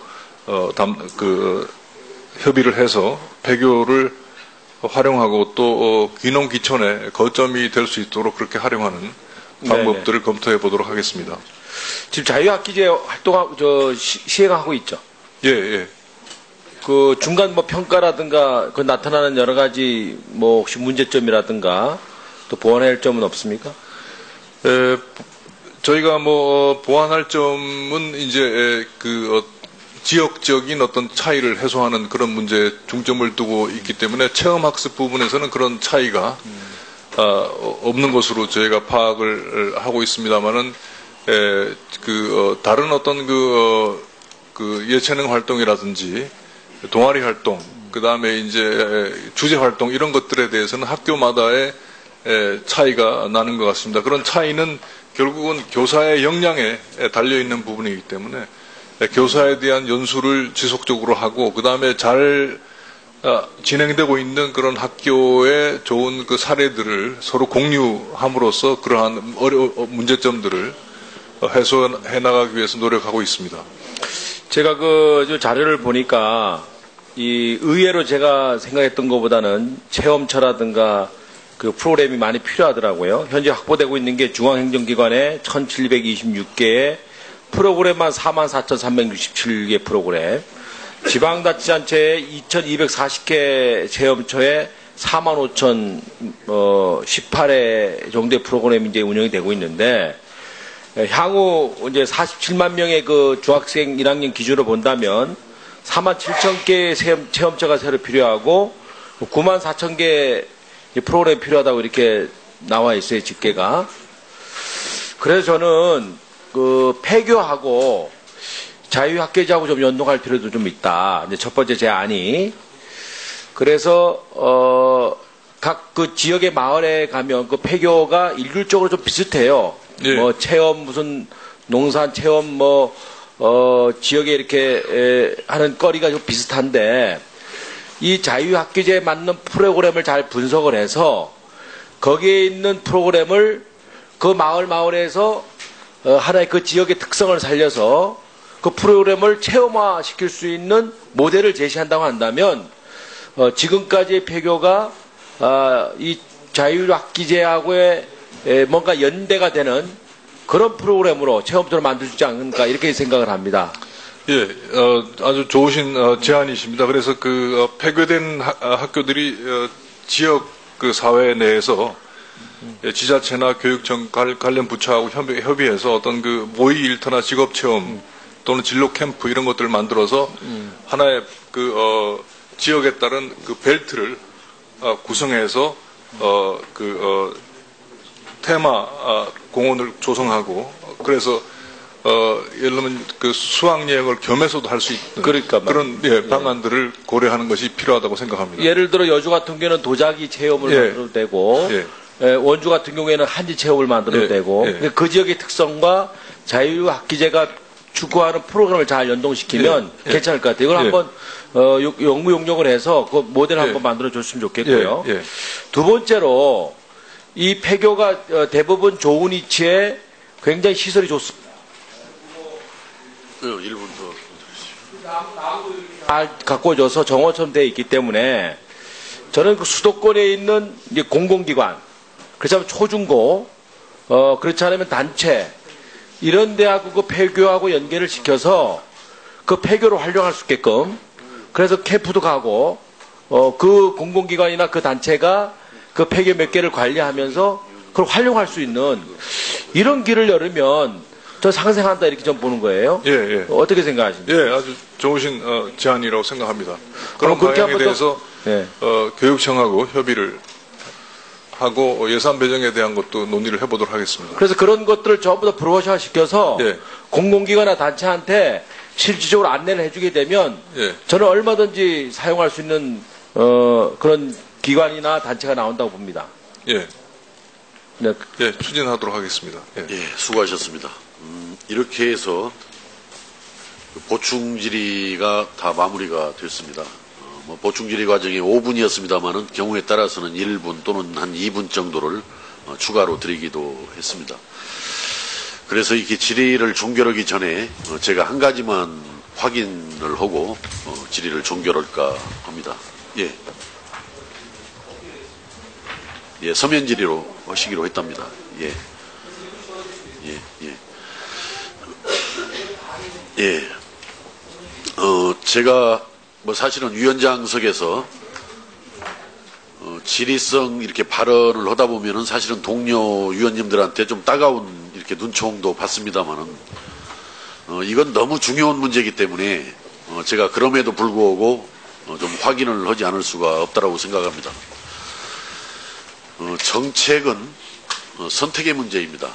협의를 해서 폐교를 활용하고 또 귀농귀촌의 거점이 될 수 있도록 그렇게 활용하는 방법들을 검토해 보도록 하겠습니다. 지금 자유학기제 활동 시행하고 있죠. 예, 예. 그 중간 뭐 평가라든가 그 나타나는 여러 가지 뭐 혹시 문제점이라든가 또 보완할 점은 없습니까? 저희가 뭐 보완할 점은 이제 지역적인 어떤 차이를 해소하는 그런 문제에 중점을 두고 있기 때문에 체험학습 부분에서는 그런 차이가 없는 것으로 저희가 파악을 하고 있습니다만은 다른 어떤 예체능 활동이라든지 동아리 활동, 그 다음에 이제 주제 활동 이런 것들에 대해서는 학교마다의 차이가 나는 것 같습니다. 그런 차이는 결국은 교사의 역량에 달려 있는 부분이기 때문에 교사에 대한 연수를 지속적으로 하고 그 다음에 잘 진행되고 있는 그런 학교의 좋은 사례들을 서로 공유함으로써 그러한 문제점들을 해소해 나가기 위해서 노력하고 있습니다. 제가 자료를 보니까 의외로 제가 생각했던 것보다는 체험처라든가 프로그램이 많이 필요하더라고요. 현재 확보되고 있는 게 중앙행정기관에 1,726개의 프로그램만 44,367개 프로그램, 지방자치단체에 2,240개 체험처에 45,018회 정도의 프로그램이 이제 운영이 되고 있는데, 향후 이제 47만 명의 중학생 1학년 기준으로 본다면 47,000개의 체험처가 새로 필요하고 94,000개 프로그램이 필요하다고 이렇게 나와 있어요, 집계가. 그래서 저는 폐교하고 자유학계제하고 좀 연동할 필요도 좀 있다. 이제 첫 번째 제안이. 그래서 각 지역의 마을에 가면 폐교가 일률적으로 좀 비슷해요. 예. 뭐 체험 무슨 농산 체험 지역에 이렇게 하는 거리가 좀 비슷한데 이 자유학기제에 맞는 프로그램을 잘 분석을 해서 거기에 있는 프로그램을 그 마을에서 하나의 그 지역의 특성을 살려서 그 프로그램을 체험화 시킬 수 있는 모델을 제시한다고 한다면 지금까지의 폐교가 이 자유학기제하고의 뭔가 연대가 되는 그런 프로그램으로 체험처럼 만들 수 있지 않을까 이렇게 생각을 합니다. 예, 아주 좋으신 제안이십니다. 그래서 폐교된 학교들이 지역 사회 내에서 지자체나 교육청 관련 부처하고 협의해서 어떤 모의 일터나 직업 체험 또는 진로 캠프 이런 것들을 만들어서 하나의 지역에 따른 벨트를 구성해서 테마 공원을 조성하고 그래서 예를 들면 수학여행을 겸해서도 할 수 있는 그런 방안들을 고려하는 것이 필요하다고 생각합니다. 예를 들어 여주 같은 경우에는 도자기 체험을 만들어도 되고 원주 같은 경우에는 한지 체험을 만들어도 되고 그 지역의 특성과 자유학기제가 추구하는 프로그램을 잘 연동시키면 괜찮을 것 같아요. 이걸 한번 영무용역을 해서 그 모델을 한번 만들어 줬으면 좋겠고요. 두 번째로 이 폐교가 대부분 좋은 위치에 굉장히 시설이 좋습니다. 1분 더. 잘 가꿔줘서 정원처럼 되어 있기 때문에 저는 그 수도권에 있는 이제 공공기관, 그렇지 않으면 초중고, 그렇지 않으면 단체, 이런 데하고 그 폐교하고 연계를 시켜서 그 폐교를 활용할 수 있게끔, 그래서 캠프도 가고, 그 공공기관이나 그 단체가 그 폐교 몇 개를 관리하면서 그걸 활용할 수 있는 이런 길을 열으면 저 상생한다 이렇게 좀 보는 거예요. 예, 예. 어떻게 생각하십니까? 예, 아주 좋으신 제안이라고 생각합니다. 그런 그렇게 방향에 대해서 예. 교육청하고 협의를 하고 예산 배정에 대한 것도 논의를 해보도록 하겠습니다. 그래서 그런 것들을 전부 다 프로모션 시켜서 예. 공공기관이나 단체한테 실질적으로 안내를 해주게 되면 예. 저는 얼마든지 사용할 수 있는 그런 기관이나 단체가 나온다고 봅니다. 예. 네. 예, 추진하도록 하겠습니다. 예, 예, 수고하셨습니다. 이렇게 해서 보충 질의가 다 마무리가 됐습니다. 뭐 보충 질의 과정이 5분이었습니다만은 경우에 따라서는 1분 또는 한 2분 정도를 추가로 드리기도 했습니다. 그래서 이렇게 질의를 종결하기 전에 제가 한 가지만 확인을 하고 질의를 종결할까 합니다. 예. 예, 서면 질의로 하시기로 했답니다. 예. 예, 예. 예. 제가 뭐 사실은 위원장석에서 질의성 이렇게 발언을 하다 보면은 사실은 동료 위원님들한테 좀 따가운 이렇게 눈총도 받습니다만은 이건 너무 중요한 문제이기 때문에 제가 그럼에도 불구하고 좀 확인을 하지 않을 수가 없다라고 생각합니다. 정책은 선택의 문제입니다.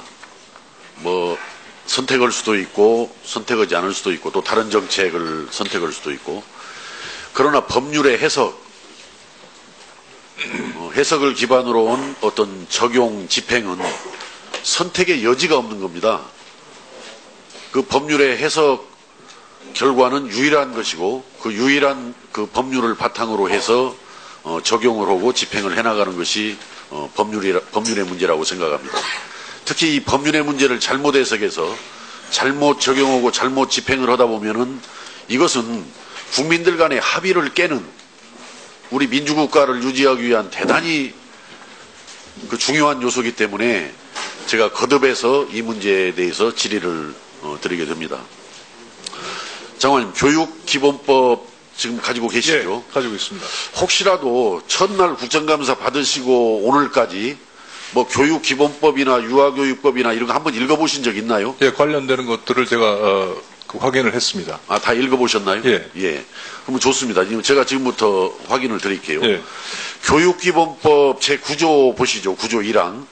뭐 선택할 수도 있고 선택하지 않을 수도 있고 또 다른 정책을 선택할 수도 있고, 그러나 법률의 해석을 기반으로 온 어떤 적용 집행은 선택의 여지가 없는 겁니다. 그 법률의 해석 결과는 유일한 것이고 그 유일한 그 법률을 바탕으로 해서 적용을 하고 집행을 해나가는 것이 법률의 문제라고 생각합니다. 특히 이 법률의 문제를 잘못 해석해서 잘못 적용하고 잘못 집행을 하다 보면은 이것은 국민들 간의 합의를 깨는, 우리 민주국가를 유지하기 위한 대단히 그 중요한 요소이기 때문에 제가 거듭해서 이 문제에 대해서 질의를 드리게 됩니다. 장관님, 교육기본법 지금 가지고 계시죠? 예, 가지고 있습니다. 혹시라도 첫날 국정감사 받으시고 오늘까지 뭐 교육기본법이나 유아교육법이나 이런 거 한번 읽어보신 적 있나요? 예, 관련되는 것들을 제가 확인을 했습니다. 아, 다 읽어보셨나요? 예. 예. 그럼 좋습니다. 제가 지금부터 확인을 드릴게요. 예. 교육기본법 제9조 보시죠. 9조 1항.